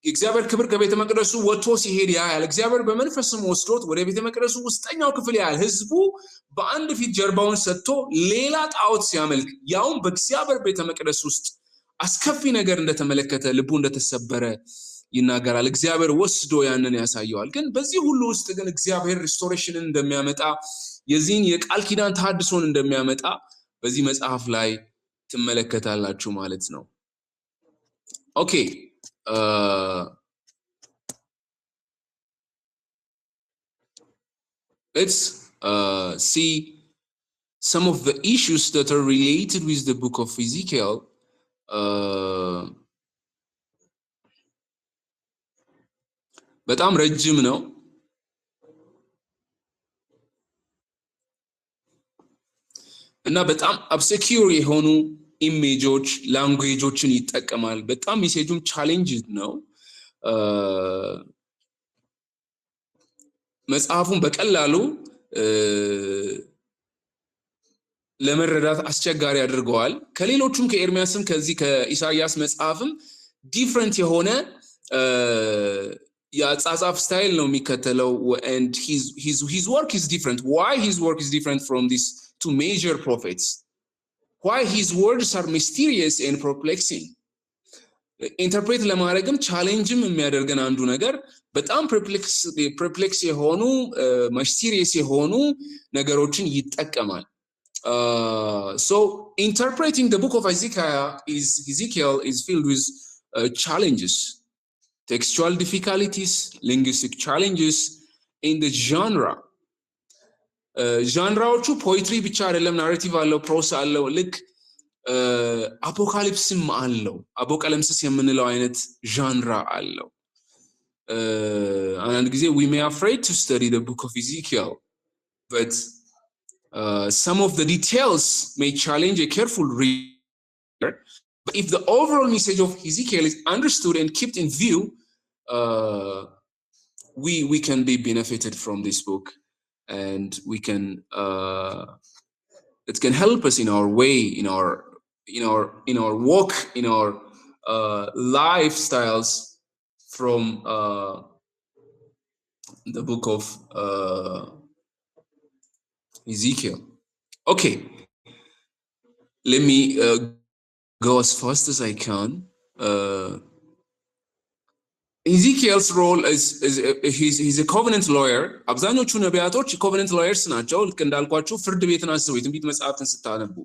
የእግዚአብሔር ክብር ከቤተ መቅደሱ ወጥቶ ሲሄድ ያያል። እግዚአብሔር በመንፈስም ወስዶት ወደ ቤተ መቅደሱ ውስጠኛው ክፍል ያያል። ህዝቡ በአንድ ፊት ጀርባውን ሰጥቶ ሌላ ጣዖት ሲያመልክ ያውም በእግዚአብሔር ቤተ መቅደስ ውስጥ አስከፊ ነገር እንደተመለከተ ልቡ እንደተሰበረ ይናገራል። እግዚአብሔር ወስዶ ያንን ያሳየዋል። ግን በዚህ ሁሉ ውስጥ ግን እግዚአብሔር ሪስቶሬሽንን እንደሚያመጣ የዚህን የቃል ኪዳን ተሐድሶን እንደሚያመጣ በዚህ መጽሐፍ ላይ ትመለከታላችሁ ማለት ነው። ኦኬ let's see some of the issues that are related with the book of Ezekiel. በጣም ረጅም ነው እና በጣም obscure የሆኑ ኢሜጆች ላንጉዌጆችን ይጠቀማል። በጣም ሜሴጁም ቻሌንጅ ነው። መጽሐፉን በቀላሉ ለመረዳት አስቸጋሪ አድርገዋል። ከሌሎቹም ከኤርሚያስም ከዚህ ከኢሳይያስ መጽሐፍም ዲፍረንት የሆነ የአጻጻፍ ስታይል ነው የሚከተለው and his work is different. Why his work is different from these two major prophets? Why his words are mysterious and perplexing? ኢንተርፕሬት ለማድረግም ቻሌንጅም የሚያደርገን አንዱ ነገር በጣም perplex የሆኑ mysterious የሆኑ ነገሮችን ይጠቀማል። So interpreting the book of Ezekiel is filled with challenges, textual difficulties, linguistic challenges in the genre. ዣንራዎቹ ፖኤትሪ ብቻ አይደለም፣ ናሬቲቭ አለው፣ ፕሮስ አለው፣ ልክ አፖካሊፕስም አለው። አፖካሊፕስ የምንለው አይነት ዣንራ አለው። አንድ ጊዜ we may afraid to study the book of Ezekiel, but some of the details may challenge a careful reader. But if the overall message of Ezekiel is understood and kept in view, we can be benefited from this book, and we can it can help us in our way, in our walk, in our lifestyles from the book of Ezekiel. Okay, let me go as fast as I can. Ezekiel's role is he's a covenant lawyer. አብዛኞቹ ነቢያቶች covenant lawyers ናቸው። ልክ እንዳልኳችሁ ፍርድ ቤትን አስቡ። የትንቢት መጽሐፍትን ስታነቡ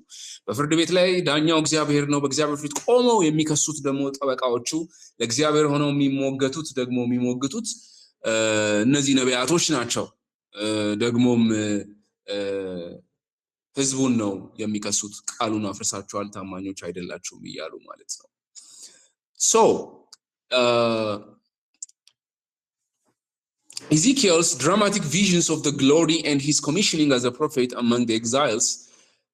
በፍርድ ቤት ላይ ዳኛው እግዚአብሔር ነው። በእግዚአብሔር ፊት ቆመው የሚከሱት ደግሞ ጠበቃዎቹ፣ ለእግዚአብሔር ሆነው የሚሞግቱት እነዚህ ነቢያቶች ናቸው። ደግሞም ህዝቡን ነው የሚከሱት። ቃሉን አፍርሳችኋል፣ ታማኞች አይደላችሁም እያሉ ማለት ነው። So Ezekiel's dramatic visions of the glory and his commissioning as a prophet among the exiles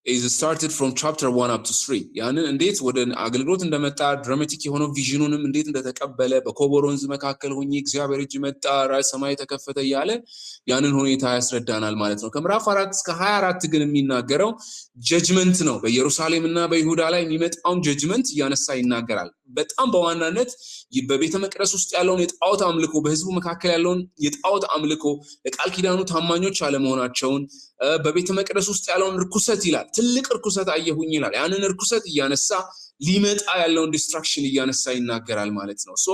is started from chapter 1 up to 3. ያንን እንዴት ወደ አገልግሎት እንደመጣ ድራማቲክ የሆነው ቪዥኑንም እንዴት እንደተቀበለ በኮቦሮንዝ መካከል ሆኜ እግዚአብሔር እጅ መጣ፣ ራስ ሰማይ ተከፈተ እያለ ያንን ሁኔታ ያስረዳናል ማለት ነው። ከምዕራፍ 4 እስከ 24 ግን የሚናገረው ጀጅመንት ነው። በኢየሩሳሌምና በይሁዳ ላይ የሚመጣውን ጀጅመንት እያነሳ ይናገራል። በጣም በዋናነት በቤተ መቅደስ ውስጥ ያለውን የጣዖት አምልኮ፣ በህዝቡ መካከል ያለውን የጣዖት አምልኮ፣ ለቃል ኪዳኑ ታማኞች አለመሆናቸውን፣ በቤተ መቅደስ ውስጥ ያለውን ርኩሰት ይላል። ትልቅ ርኩሰት አየሁኝ ይላል። ያንን ርኩሰት እያነሳ ሊመጣ ያለውን ዲስትራክሽን እያነሳ ይናገራል ማለት ነው። ሶ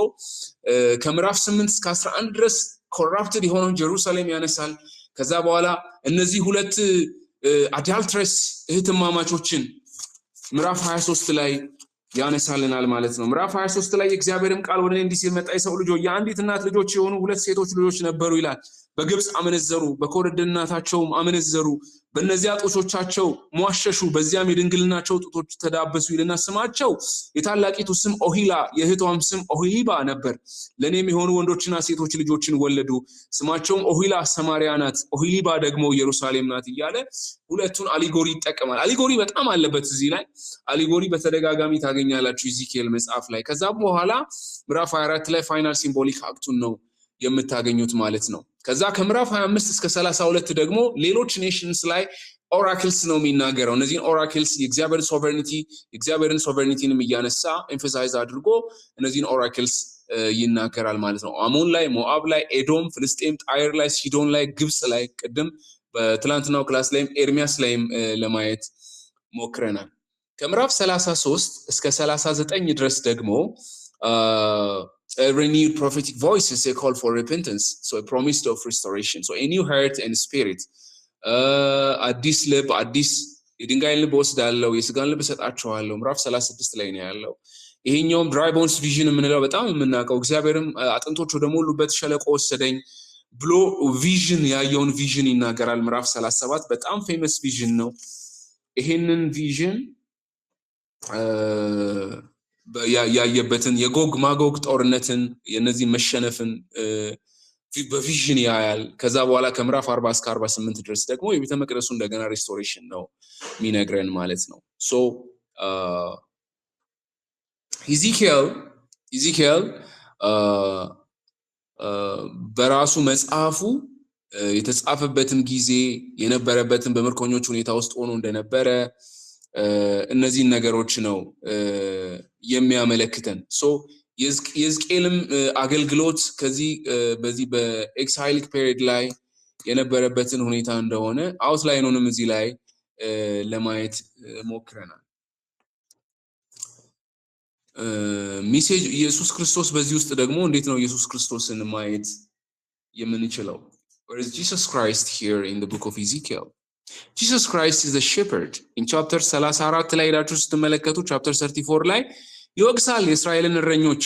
ከምዕራፍ 8 እስከ 11 ድረስ ኮራፕትድ የሆነውን ጀሩሳሌም ያነሳል። ከዛ በኋላ እነዚህ ሁለት አዳልትረስ እህትማማቾችን ምዕራፍ 23 ላይ ያነሳልናል ማለት ነው። ምዕራፍ 23 ላይ የእግዚአብሔርም ቃል ወደ እኔ እንዲህ ሲል መጣ፣ የሰው ልጅ የአንዲት እናት ልጆች የሆኑ ሁለት ሴቶች ልጆች ነበሩ ይላል። በግብጽ አመነዘሩ፣ በኮረድ እናታቸውም አመነዘሩ፣ በእነዚያ ጡቶቻቸው ሟሸሹ፣ በዚያም የድንግልናቸው ጡቶች ተዳበሱ ይልና ስማቸው የታላቂቱ ስም ኦሂላ የእህቷም ስም ኦሂሊባ ነበር። ለእኔም የሆኑ ወንዶችና ሴቶች ልጆችን ወለዱ። ስማቸውም ኦሂላ ሰማሪያ ናት፣ ኦሂሊባ ደግሞ ኢየሩሳሌም ናት እያለ ሁለቱን አሊጎሪ ይጠቀማል። አሊጎሪ በጣም አለበት እዚህ ላይ አሊጎሪ በተደጋጋሚ ታገኛላችሁ ኢዚኪኤል መጽሐፍ ላይ። ከዛ በኋላ ምዕራፍ 24 ላይ ፋይናል ሲምቦሊክ አክቱን ነው የምታገኙት ማለት ነው። ከዛ ከምዕራፍ 25 እስከ 32 ደግሞ ሌሎች ኔሽንስ ላይ ኦራክልስ ነው የሚናገረው። እነዚህን ኦራክልስ የእግዚአብሔርን ሶቨርኒቲንም እያነሳ ኤምፋሳይዝ አድርጎ እነዚህን ኦራክልስ ይናገራል ማለት ነው። አሞን ላይ፣ ሞአብ ላይ፣ ኤዶም፣ ፍልስጤም፣ ጣይር ላይ፣ ሲዶን ላይ፣ ግብጽ ላይ ቅድም በትላንትናው ክላስ ላይም ኤርሚያስ ላይም ለማየት ሞክረናል። ከምዕራፍ 33 እስከ 39 ድረስ ደግሞ a renewed prophetic voice is a call for repentance, so a promise of restoration, so a new heart and spirit, አዲስ ልብ አዲስ የድንጋይ ልብ ወስዳለሁ የስጋን ልብ ሰጣቸዋለሁ ምዕራፍ 36 ላይ ነው ያለው። ይሄኛውም ድራይ ቦንስ ቪዥን የምንለው በጣም የምናውቀው እግዚአብሔርም አጥንቶች ወደ ሞሉበት ሸለቆ ወሰደኝ ብሎ ቪዥን ያየውን ቪዥን ይናገራል። ምዕራፍ 37 በጣም ፌመስ ቪዥን ነው። ይሄንን ቪዥን ያየበትን የጎግ ማጎግ ጦርነትን የነዚህ መሸነፍን በቪዥን ያያል። ከዛ በኋላ ከምዕራፍ 40 እስከ 48 ድረስ ደግሞ የቤተ መቅደሱ እንደገና ሪስቶሬሽን ነው የሚነግረን ማለት ነው። ሶ ኢዚኪኤል በራሱ መጽሐፉ የተጻፈበትም ጊዜ የነበረበትን በምርኮኞች ሁኔታ ውስጥ ሆኖ እንደነበረ እነዚህ ነገሮች ነው የሚያመለክተን። ሶ የሕዝቅኤልም አገልግሎት በዚህ በኤክሳይሊክ ፔሪድ ላይ የነበረበትን ሁኔታ እንደሆነ አውትላይኑንም እዚህ ላይ ለማየት ሞክረናል። ሜሴጅ ኢየሱስ ክርስቶስ በዚህ ውስጥ ደግሞ እንዴት ነው ኢየሱስ ክርስቶስን ማየት የምንችለው? Where is Jesus Christ here in the book of Ezekiel? Jesus Christ is the shepherd. In chapter 34 ላይ ሄዳችሁ ስትመለከቱ chapter 34 ላይ ይወቅሳል የእስራኤልን እረኞች።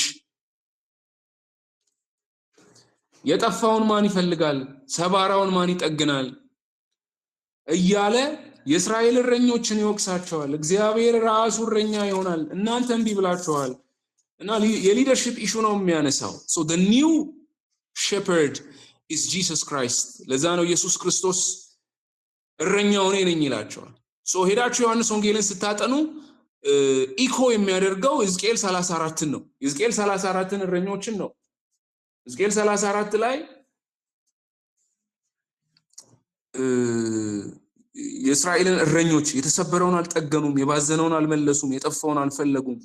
የጠፋውን ማን ይፈልጋል? ሰባራውን ማን ይጠግናል? እያለ የእስራኤል እረኞችን ይወቅሳቸዋል። እግዚአብሔር ራሱ እረኛ ይሆናል፣ እናንተ እምቢ ብላችኋል። እና የሊደርሺፕ ኢሹ ነው የሚያነሳው። So the new shepherd is Jesus Christ. ለዛ ነው ኢየሱስ ክርስቶስ እረኛው እኔ ነኝ ይላቸዋል። ሶ ሄዳችሁ ዮሐንስ ወንጌልን ስታጠኑ ኢኮ የሚያደርገው ሕዝቅኤል 34 ነው። ሕዝቅኤል 34 እረኞችን ነው። ሕዝቅኤል 34 ላይ የእስራኤልን እረኞች የተሰበረውን አልጠገኑም፣ የባዘነውን አልመለሱም፣ የጠፋውን አልፈለጉም፣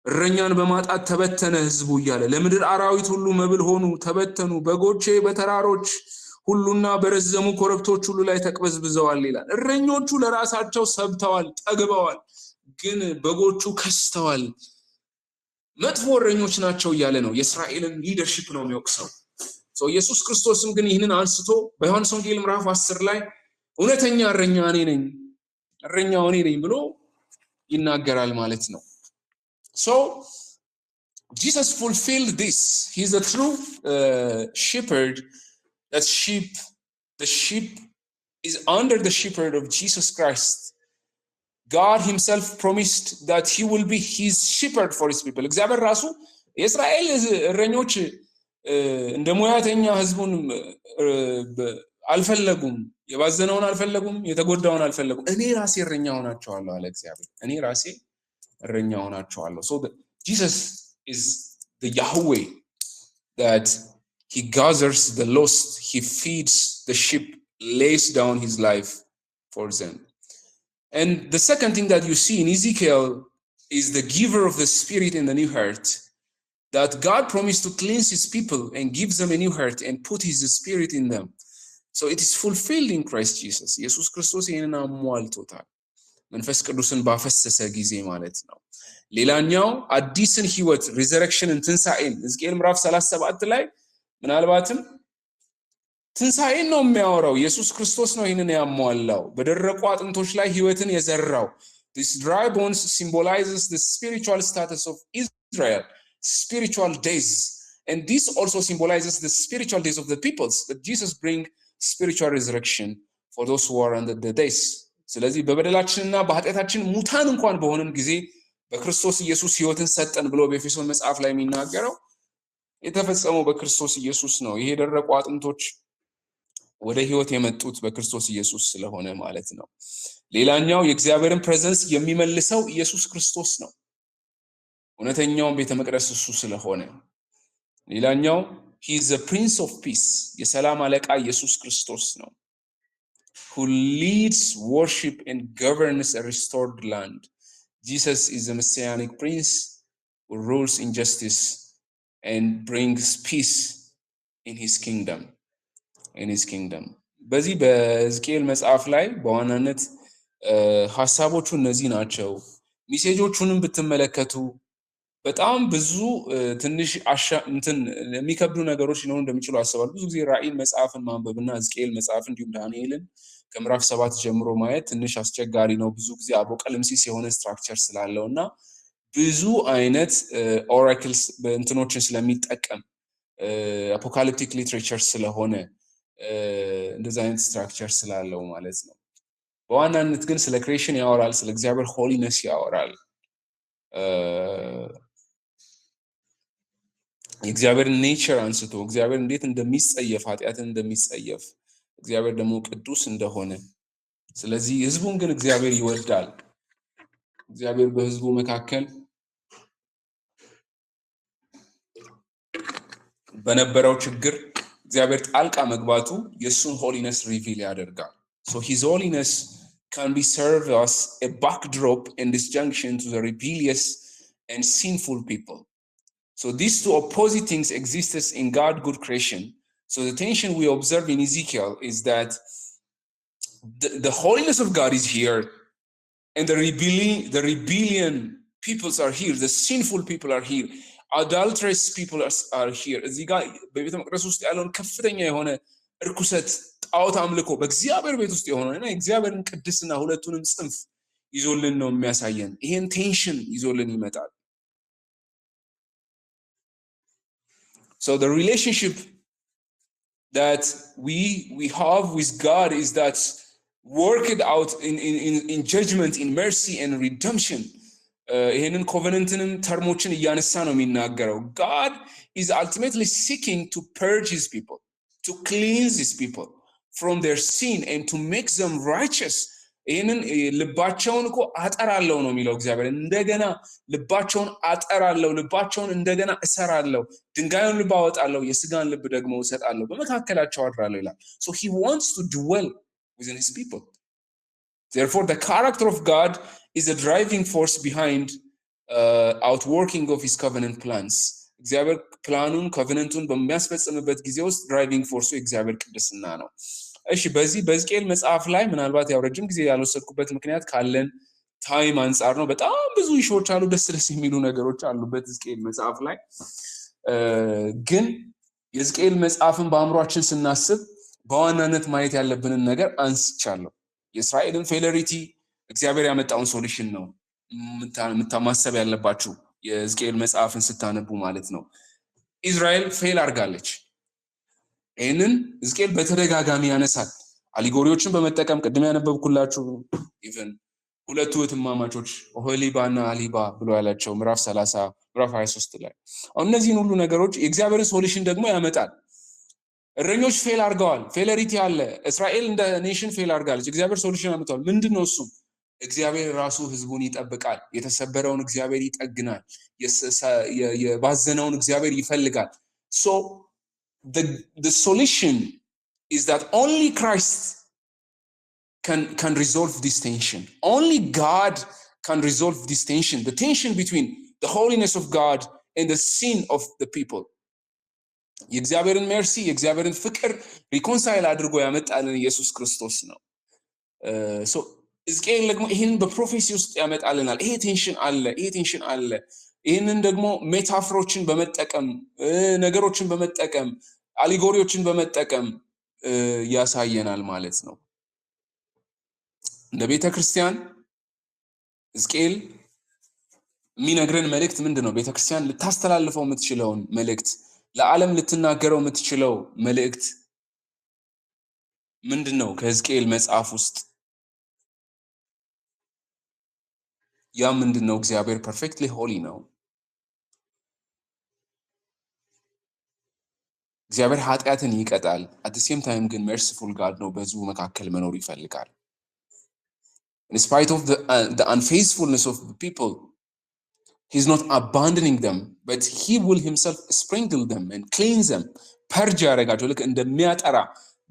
እረኛን በማጣት ተበተነ ህዝቡ እያለ ለምድር አራዊት ሁሉ መብል ሆኑ፣ ተበተኑ፣ በጎቼ በተራሮች ሁሉና በረዘሙ ኮረብቶች ሁሉ ላይ ተቅበዝብዘዋል ይላል። እረኞቹ ለራሳቸው ሰብተዋል፣ ጠግበዋል፣ ግን በጎቹ ከስተዋል፣ መጥፎ እረኞች ናቸው እያለ ነው። የእስራኤልን ሊደርሺፕ ነው የሚወቅሰው። ኢየሱስ ክርስቶስም ግን ይህንን አንስቶ በዮሐንስ ወንጌል ምዕራፍ 10 ላይ እውነተኛ እረኛ እኔ ነኝ፣ እረኛው እኔ ነኝ ብሎ ይናገራል ማለት ነው። So Jesus fulfilled this. He's a true shepherd. That the sheep is under the shepherd of Jesus Christ. God himself promised that he will be his shepherd for his people. እግዚአብሔር ራሱ የእስራኤል እረኞች እንደ ሙያተኛ ህዝቡን አልፈለጉም፣ የባዘነውን አልፈለጉም፣ የተጎዳውን አልፈለጉም። እኔ ራሴ እረኛ ሆናቸዋለሁ አለ እግዚአብሔር። እኔ ራሴ እረኛ ሆናቸዋለሁ። So Jesus is the Yahweh that he gathers the lost, he feeds the sheep, lays down his life for them. And the second thing that you see in Ezekiel is the giver of the spirit in the new heart, that God promised to cleanse his people and gives them a new heart and put his spirit in them. So it is fulfilled in Christ Jesus. ኢየሱስ ክርስቶስ ይህንን አሟልቶታል መንፈስ ቅዱስን ባፈሰሰ ጊዜ ማለት ነው። ሌላኛው አዲስን ህይወት ሪዘረክሽንን፣ ትንሳኤን ሕዝቅኤል ምዕራፍ 37 ላይ ምናልባትም ትንሣኤን ነው የሚያወራው። ኢየሱስ ክርስቶስ ነው ይህንን ያሟላው። በደረቁ አጥንቶች ላይ ህይወትን የዘራው። This dry bones symbolizes the spiritual status of Israel, spiritual days. And this also symbolizes the spiritual days of the peoples, that Jesus bring spiritual resurrection for those who are under the days. ስለዚህ በበደላችንና በኃጢአታችን ሙታን እንኳን በሆነን ጊዜ በክርስቶስ ኢየሱስ ህይወትን ሰጠን ብሎ በኤፌሶን መጽሐፍ ላይ የሚናገረው የተፈጸመው በክርስቶስ ኢየሱስ ነው። ይሄ ደረቁ አጥንቶች ወደ ህይወት የመጡት በክርስቶስ ኢየሱስ ስለሆነ ማለት ነው። ሌላኛው የእግዚአብሔርን ፕሬዘንስ የሚመልሰው ኢየሱስ ክርስቶስ ነው። እውነተኛውን ቤተ መቅደስ እሱ ስለሆነ ሌላኛው he is the prince of peace የሰላም አለቃ ኢየሱስ ክርስቶስ ነው። who leads worship and governs a restored land. Jesus is the messianic prince who rules in justice and brings peace in his kingdom. በዚህ በሕዝቅኤል መጽሐፍ ላይ በዋናነት ሐሳቦቹ እነዚህ ናቸው። ሜሴጆቹንም ብትመለከቱ በጣም ብዙ ትንሽ የሚከብዱ ነገሮች ሊኖሩ እንደሚችሉ አስባለሁ። ብዙ ጊዜ ራእይን መጽሐፍን ማንበብና ሕዝቅኤል መጽሐፍ እንዲሁም ዳንኤልን ከምዕራፍ 7 ጀምሮ ማየት ትንሽ አስቸጋሪ ነው። ብዙ ጊዜ አፖቃሊፕሲስ የሆነ ስትራክቸር ስላለውና ብዙ አይነት ኦራክልስ እንትኖችን ስለሚጠቀም አፖካሊፕቲክ ሊትሬቸር ስለሆነ እንደዛ አይነት ስትራክቸር ስላለው ማለት ነው። በዋናነት ግን ስለ ክሬሽን ያወራል፣ ስለ እግዚአብሔር ሆሊነስ ያወራል። የእግዚአብሔር ኔቸር አንስቶ እግዚአብሔር እንዴት እንደሚጸየፍ ኃጢአትን እንደሚጸየፍ እግዚአብሔር ደግሞ ቅዱስ እንደሆነ፣ ስለዚህ ህዝቡን ግን እግዚአብሔር ይወዳል። እግዚአብሔር በህዝቡ መካከል በነበረው ችግር እግዚአብሔር ጣልቃ መግባቱ የሱን ሆሊነስ ሪቪል ያደርጋል። so his holiness can be served as a backdrop in disjunction to the rebellious and sinful people. So these two opposite things existed in God's good creation. So the tension we observe in Ezekiel is that the holiness of God is here and the rebellion peoples are here, the sinful people are here, adulterous people are here. እዚህ ጋር በቤተ መቅደስ ውስጥ ያለውን ከፍተኛ የሆነ እርኩሰት ጣዖት አምልኮ በእግዚአብሔር ቤት ውስጥ የሆነና እግዚአብሔርን ቅድስና ሁለቱንም ጽንፍ ይዞልን ነው የሚያሳየን። ይሄን ቴንሽን ይዞልን ይመጣል። So the relationship that we have with God is that worked out in judgment, in mercy and redemption. ይሄንን ኮቨነንትንም ተርሞችን እያነሳ ነው የሚናገረው። God is ultimately seeking to purge his people, to cleanse his people from their sin and to make them righteous. ይሄንን ልባቸውን እኮ አጠራለው ነው የሚለው እግዚአብሔር። እንደገና ልባቸውን አጠራለው፣ ልባቸውን እንደገና እሰራለው፣ ድንጋዩን ልብ አወጣለው፣ የስጋን ልብ ደግሞ እሰጣለው፣ በመካከላቸው አድራለው ይላል። So he wants to dwell within his people. Therefore the character of God is a driving force behind outworking of his covenant plans. እግዚአብሔር ፕላኑን ኮቨነንቱን በሚያስፈጽምበት ጊዜ ውስጥ ድራይቪንግ ፎርሱ እግዚአብሔር ቅድስና ነው። እሺ በዚህ በሕዝቅኤል መጽሐፍ ላይ ምናልባት ያው ረጅም ጊዜ ያልወሰድኩበት ምክንያት ካለን ታይም አንጻር ነው። በጣም ብዙ ኢሹዎች አሉ፣ ደስ የሚሉ ነገሮች አሉበት ሕዝቅኤል መጽሐፍ ላይ። ግን የሕዝቅኤል መጽሐፍን በአእምሯችን ስናስብ በዋናነት ማየት ያለብንን ነገር አንስቻለሁ። የእስራኤልን ፌለሪቲ እግዚአብሔር ያመጣውን ሶሉሽን ነው ማሰብ ያለባችሁ የሕዝቅኤል መጽሐፍን ስታነቡ ማለት ነው። እስራኤል ፌል አድርጋለች። ይህንን ሕዝቅኤል በተደጋጋሚ ያነሳል። አሊጎሪዎችን በመጠቀም ቅድም ያነበብኩላችሁ ኢቨን ሁለቱ እህትማማቾች ኦሆሊባና አሊባ ብሎ ያላቸው ምዕራፍ 30 ምዕራፍ 23 ላይ አሁን እነዚህን ሁሉ ነገሮች የእግዚአብሔርን ሶሉሽን ደግሞ ያመጣል። እረኞች ፌል አድርገዋል፣ ፌለሪቲ አለ። እስራኤል እንደ ኔሽን ፌል አድርጋለች። እግዚአብሔር ሶሉሽን አመጣል። ምንድነው እሱ? እግዚአብሔር ራሱ ህዝቡን ይጠብቃል። የተሰበረውን እግዚአብሔር ይጠግናል። የባዘነውን እግዚአብሔር ይፈልጋል። So the solution is that only Christ can resolve this tension. Only God can resolve this tension, the tension between the holiness of God and the sin of the people. የእግዚአብሔርን ሜርሲ የእግዚአብሔርን ፍቅር ሪኮንሳይል አድርጎ ያመጣልን ኢየሱስ ክርስቶስ ነው። so ሕዝቅኤል ደግሞ ይሄንን በፕሮፌሲ ውስጥ ያመጣልናል። ይሄ ቴንሽን አለ። ይሄንን ደግሞ ሜታፎሮችን በመጠቀም ነገሮችን በመጠቀም አሊጎሪዎችን በመጠቀም ያሳየናል ማለት ነው። እንደ ቤተክርስቲያን ሕዝቅኤል የሚነግረን መልእክት ምንድነው? ቤተክርስቲያን ልታስተላልፈው የምትችለውን መልእክት ለዓለም ልትናገረው የምትችለው መልእክት ምንድነው? ከሕዝቅኤል መጽሐፍ ውስጥ ያ ምንድነው? እግዚአብሔር ፐርፌክትሊ ሆሊ ነው። እግዚአብሔር ኃጢአትን ይቀጣል። at the same time ግን merciful God ነው። በሕዝቡ መካከል መኖር ይፈልጋል። in spite of the unfaithfulness of the people, he's not abandoning them, but he will himself sprinkle them and cleanse them. purge ያደርጋቸው ልክ እንደሚያጠራ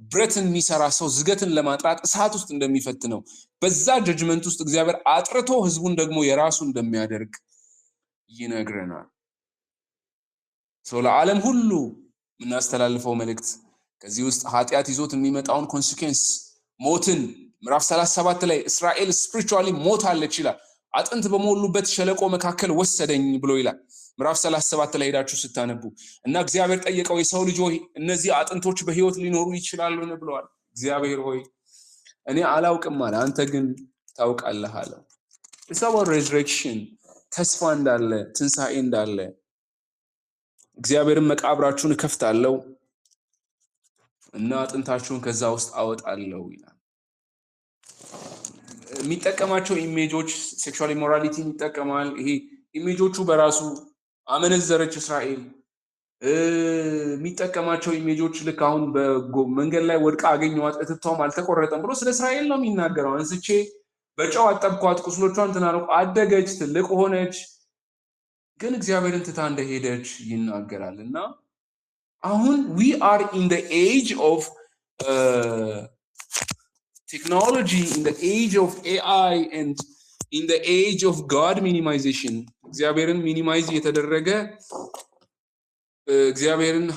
ብረትን የሚሰራ ሰው ዝገትን ለማጥራት እሳት ውስጥ እንደሚፈትነው በዛ ጀጅመንት ውስጥ እግዚአብሔር አጥርቶ ሕዝቡን ደግሞ የራሱ እንደሚያደርግ ይነግረናል። ለዓለም ሁሉ የምናስተላልፈው መልእክት ከዚህ ውስጥ ኃጢአት ይዞት የሚመጣውን ኮንሲኩዌንስ ሞትን ምዕራፍ 37 ላይ እስራኤል ስፒሪቹዋሊ ሞታለች ይላል። አጥንት በሞሉበት ሸለቆ መካከል ወሰደኝ ብሎ ይላል። ምዕራፍ 37 ላይ ሄዳችሁ ስታነቡ እና እግዚአብሔር ጠየቀው፣ የሰው ልጅ ሆይ እነዚህ አጥንቶች በሕይወት ሊኖሩ ይችላሉን ብለዋል። እግዚአብሔር ሆይ እኔ አላውቅም አለ፣ አንተ ግን ታውቃለህ አለ። it's about resurrection፣ ተስፋ እንዳለ ትንሣኤ እንዳለ እግዚአብሔርን መቃብራችሁን እከፍታለሁ እና አጥንታችሁን ከዛ ውስጥ አወጣለሁ ይላል። የሚጠቀማቸው ኢሜጆች ሴክሹዋል ኢሞራሊቲ ይጠቀማል። ይሄ ኢሜጆቹ በራሱ አመነዘረች እስራኤል። የሚጠቀማቸው ኢሜጆች ልክ አሁን በመንገድ ላይ ወድቃ አገኘዋት እትብቷም አልተቆረጠም ብሎ ስለ እስራኤል ነው የሚናገረው። አንስቼ በጨው አጠብኳት፣ ቁስሎቿን ትናንቁ፣ አደገች፣ ትልቅ ሆነች፣ ግን እግዚአብሔርን ትታ እንደሄደች ይናገራል። እና አሁን we are in the age of technology, in the age of AI and in the age of God minimization. እግዚአብሔርን ሚኒማይዝ የተደረገ እግዚአብሔርን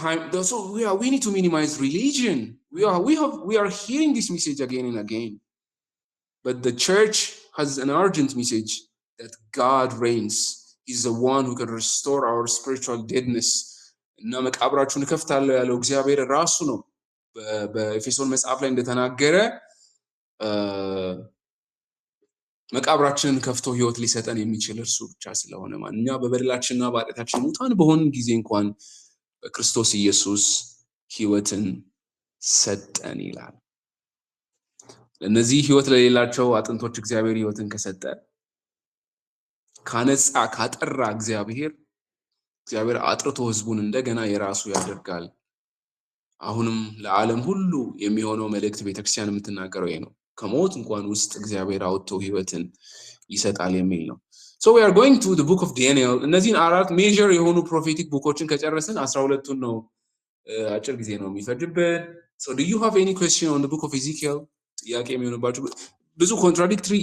so we need to minimize religion. We are hearing this message again and again, but the church has an urgent message that God reigns. He's the one who can restore our spiritual deadness. እና መቃብራችሁን እከፍታለሁ ያለው እግዚአብሔር ራሱ ነው። በኤፌሶን መጽሐፍ ላይ እንደተናገረ መቃብራችንን ከፍቶ ሕይወት ሊሰጠን የሚችል እርሱ ብቻ ስለሆነ እኛ በበደላችንና በኃጢአታችን ሙታን በሆንን ጊዜ እንኳን በክርስቶስ ኢየሱስ ሕይወትን ሰጠን ይላል። ለእነዚህ ሕይወት ለሌላቸው አጥንቶች እግዚአብሔር ሕይወትን ከሰጠ ካነጻ ካጠራ እግዚአብሔር አጥርቶ ሕዝቡን እንደገና የራሱ ያደርጋል። አሁንም ለዓለም ሁሉ የሚሆነው መልእክት ቤተክርስቲያን የምትናገረው ይሄ ነው። ከሞት እንኳን ውስጥ እግዚአብሔር አውጥቶ ሕይወትን ይሰጣል የሚል ነው። so we are going to the book of Daniel። እነዚህን አራት ሜጀር የሆኑ ፕሮፌቲክ ቡኮችን ከጨረስን 12ቱን ነው አጭር ጊዜ ነው የሚፈጅብን። so do you have any question on the book of Ezekiel? ጥያቄ የሚሆንባችሁ ብዙ ኮንትራዲክተሪ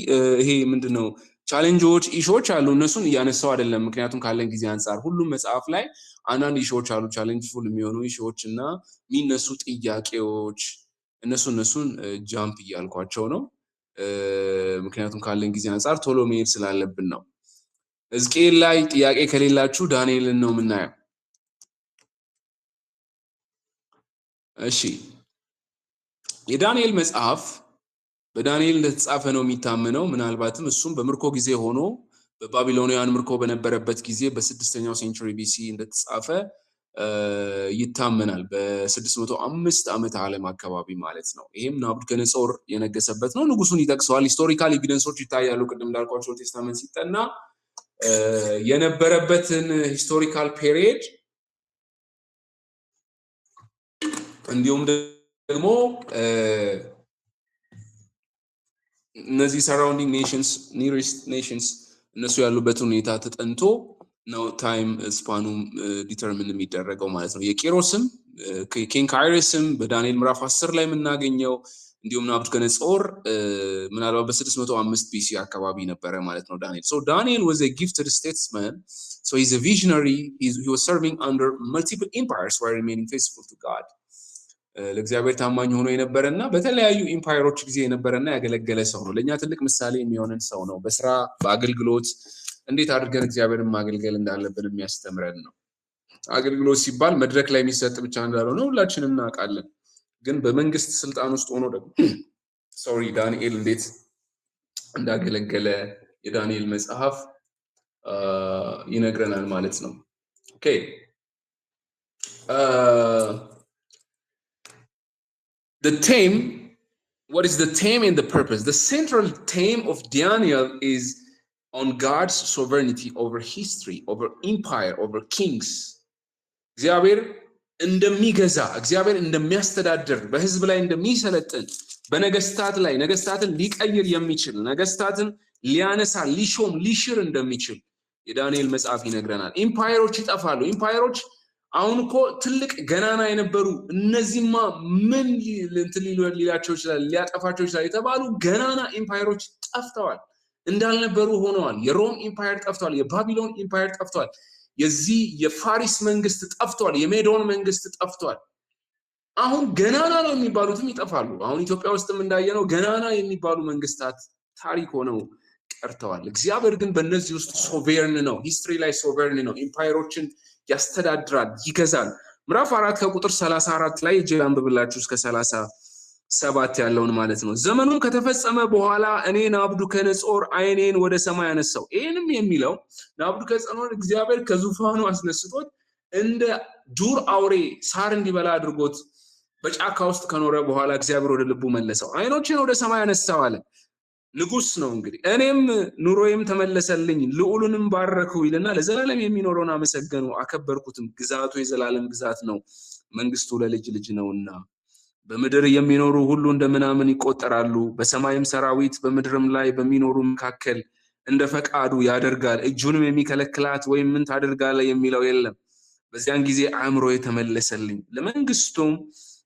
ይሄ ምንድነው ቻሌንጆች ኢሾች አሉ። እነሱን እያነሳው አይደለም፣ ምክንያቱም ካለን ጊዜ አንፃር ሁሉም መጽሐፍ ላይ አንዳንድ ኢሾች አሉ፣ ቻሌንጅፉል የሚሆኑ ኢሾች እና የሚነሱ ጥያቄዎች። እነሱን ጃምፕ እያልኳቸው ነው፣ ምክንያቱም ካለን ጊዜ አንፃር ቶሎ መሄድ ስላለብን ነው። ሕዝቅኤል ላይ ጥያቄ ከሌላችሁ ዳንኤልን ነው የምናየው። እሺ፣ የዳንኤል መጽሐፍ በዳንኤል እንደተጻፈ ነው የሚታመነው። ምናልባትም እሱም በምርኮ ጊዜ ሆኖ በባቢሎናውያን ምርኮ በነበረበት ጊዜ በ6ኛው ሴንቸሪ ቢሲ እንደተጻፈ ይታመናል። በ605 ዓመተ ዓለም አካባቢ ማለት ነው። ይሄም ናቡከደነጾር የነገሰበት ነው። ንጉሱን ይጠቅሰዋል። ሂስቶሪካል ኤቪደንሶች ይታያሉ። ቅድም እንዳልኳቸው ቴስታመንት ሲጠና የነበረበትን ሂስቶሪካል ፔሪየድ እንዲሁም ደግሞ እነዚህ ሰራውንዲንግ ኔሽንስ ኒረስት ኔሽንስ እነሱ ያሉበትን ሁኔታ ተጠንቶ ነው ታይም ስፓኑ ዲተርሚን የሚደረገው ማለት ነው። የቂሮስም ኪንግ ካይረስም በዳንኤል ምዕራፍ 10 ላይ የምናገኘው እንዲሁም ናቡከደነጾር ምናልባት በ605 ቢሲ አካባቢ ነበረ ማለት ነው ዳንኤል። so Daniel was a gifted statesman, so he's a visionary. He was serving under multiple empires while remaining faithful to God. ለእግዚአብሔር ታማኝ ሆኖ የነበረና በተለያዩ ኢምፓየሮች ጊዜ የነበረና ያገለገለ ሰው ነው። ለኛ ትልቅ ምሳሌ የሚሆነን ሰው ነው። በስራ በአገልግሎት እንዴት አድርገን እግዚአብሔርን ማገልገል እንዳለብን የሚያስተምረን ነው። አገልግሎት ሲባል መድረክ ላይ የሚሰጥ ብቻ እንዳልሆነ ሁላችንም እናውቃለን። ግን በመንግስት ስልጣን ውስጥ ሆኖ ደግሞ ዳንኤል እንዴት እንዳገለገለ የዳንኤል መጽሐፍ ይነግረናል ማለት ነው። ኦኬ the theme, what is the theme and the purpose? The central theme of Daniel is on God's sovereignty over history, over empire, over kings. እግዚአብሔር እንደሚገዛ እግዚአብሔር እንደሚያስተዳድር በህዝብ ላይ እንደሚሰለጥን በነገስታት ላይ ነገስታትን ሊቀይር የሚችል ነገስታትን ሊያነሳ ሊሾም ሊሽር እንደሚችል የዳንኤል መጽሐፍ ይነግረናል። ኢምፓየሮች ይጠፋሉ። ኢምፓየሮች አሁን እኮ ትልቅ ገናና የነበሩ እነዚህማ ምን ሊላቸው ይችላል ሊያጠፋቸው ይችላል የተባሉ ገናና ኢምፓየሮች ጠፍተዋል፣ እንዳልነበሩ ሆነዋል። የሮም ኢምፓየር ጠፍቷል። የባቢሎን ኢምፓየር ጠፍቷል። የዚህ የፋሪስ መንግስት ጠፍቷል። የሜዶን መንግስት ጠፍቷል። አሁን ገናና ነው የሚባሉትም ይጠፋሉ። አሁን ኢትዮጵያ ውስጥም እንዳየነው ገናና የሚባሉ መንግስታት ታሪክ ሆነው ቀርተዋል። እግዚአብሔር ግን በእነዚህ ውስጥ ሶቨርን ነው። ሂስትሪ ላይ ሶቨርን ነው። ኢምፓየሮችን ያስተዳድራል፣ ይገዛል። ምዕራፍ 4 ከቁጥር 34 ላይ እጄ አንብብላችሁ እስከ 37 ያለውን ማለት ነው። ዘመኑም ከተፈጸመ በኋላ እኔ ናቡከደነፆር ዓይኔን ወደ ሰማይ አነሳው። ይሄንም የሚለው ናቡከደነፆር እግዚአብሔር ከዙፋኑ አስነስቶት እንደ ዱር አውሬ ሳር እንዲበላ አድርጎት በጫካ ውስጥ ከኖረ በኋላ እግዚአብሔር ወደ ልቡ መለሰው። ዓይኖችን ወደ ሰማይ አነሳው አለ። ንጉስ ነው እንግዲህ። እኔም ኑሮዬም ተመለሰልኝ፣ ልዑሉንም ባረኩ ይልና ለዘላለም የሚኖረውን አመሰገኑ አከበርኩትም። ግዛቱ የዘላለም ግዛት ነው፣ መንግስቱ ለልጅ ልጅ ነውና። በምድር የሚኖሩ ሁሉ እንደምናምን ይቆጠራሉ። በሰማይም ሰራዊት በምድርም ላይ በሚኖሩ መካከል እንደ ፈቃዱ ያደርጋል። እጁንም የሚከለክላት ወይም ምን ታደርጋለህ የሚለው የለም። በዚያን ጊዜ አእምሮዬ ተመለሰልኝ፣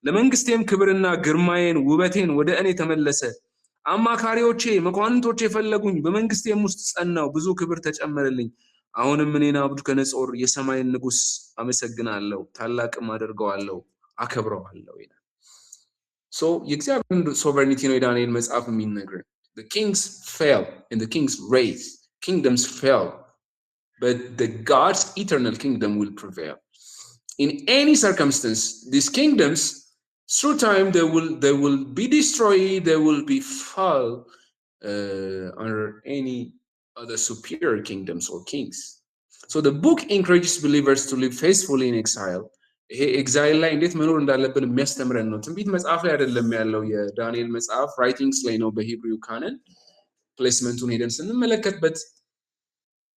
ለመንግስቴም ክብርና ግርማዬን ውበቴን ወደ እኔ ተመለሰ። አማካሪዎቼ መኳንንቶቼ ፈለጉኝ፣ በመንግስቴም ውስጥ ጸናው፣ ብዙ ክብር ተጨመረልኝ። አሁንም እኔ ናቡከደነፆር የሰማይን ንጉስ አመሰግናለሁ፣ ታላቅም አደርገዋለሁ፣ አከብረዋለሁ ይላል። ሶ የእግዚአብሔር ሶቨርኒቲ ነው የዳንኤል መጽሐፍ የሚነግረን። the kings fell and the kings raised, kingdoms fell, but the God's eternal kingdom will prevail. In any circumstance, these kingdoms through time they will be destroyed, they will be fall under any other superior kingdoms or kings. So the book encourages believers to live faithfully in exile. ይሄ ኤግዛይል ላይ እንዴት መኖር እንዳለብን የሚያስተምረን ነው። ትንቢት መጽሐፍ ላይ አይደለም ያለው። የዳንኤል መጽሐፍ ራይቲንግስ ላይ ነው በሂብሪው ካነን ፕሌስመንቱን ሄደን ስንመለከትበት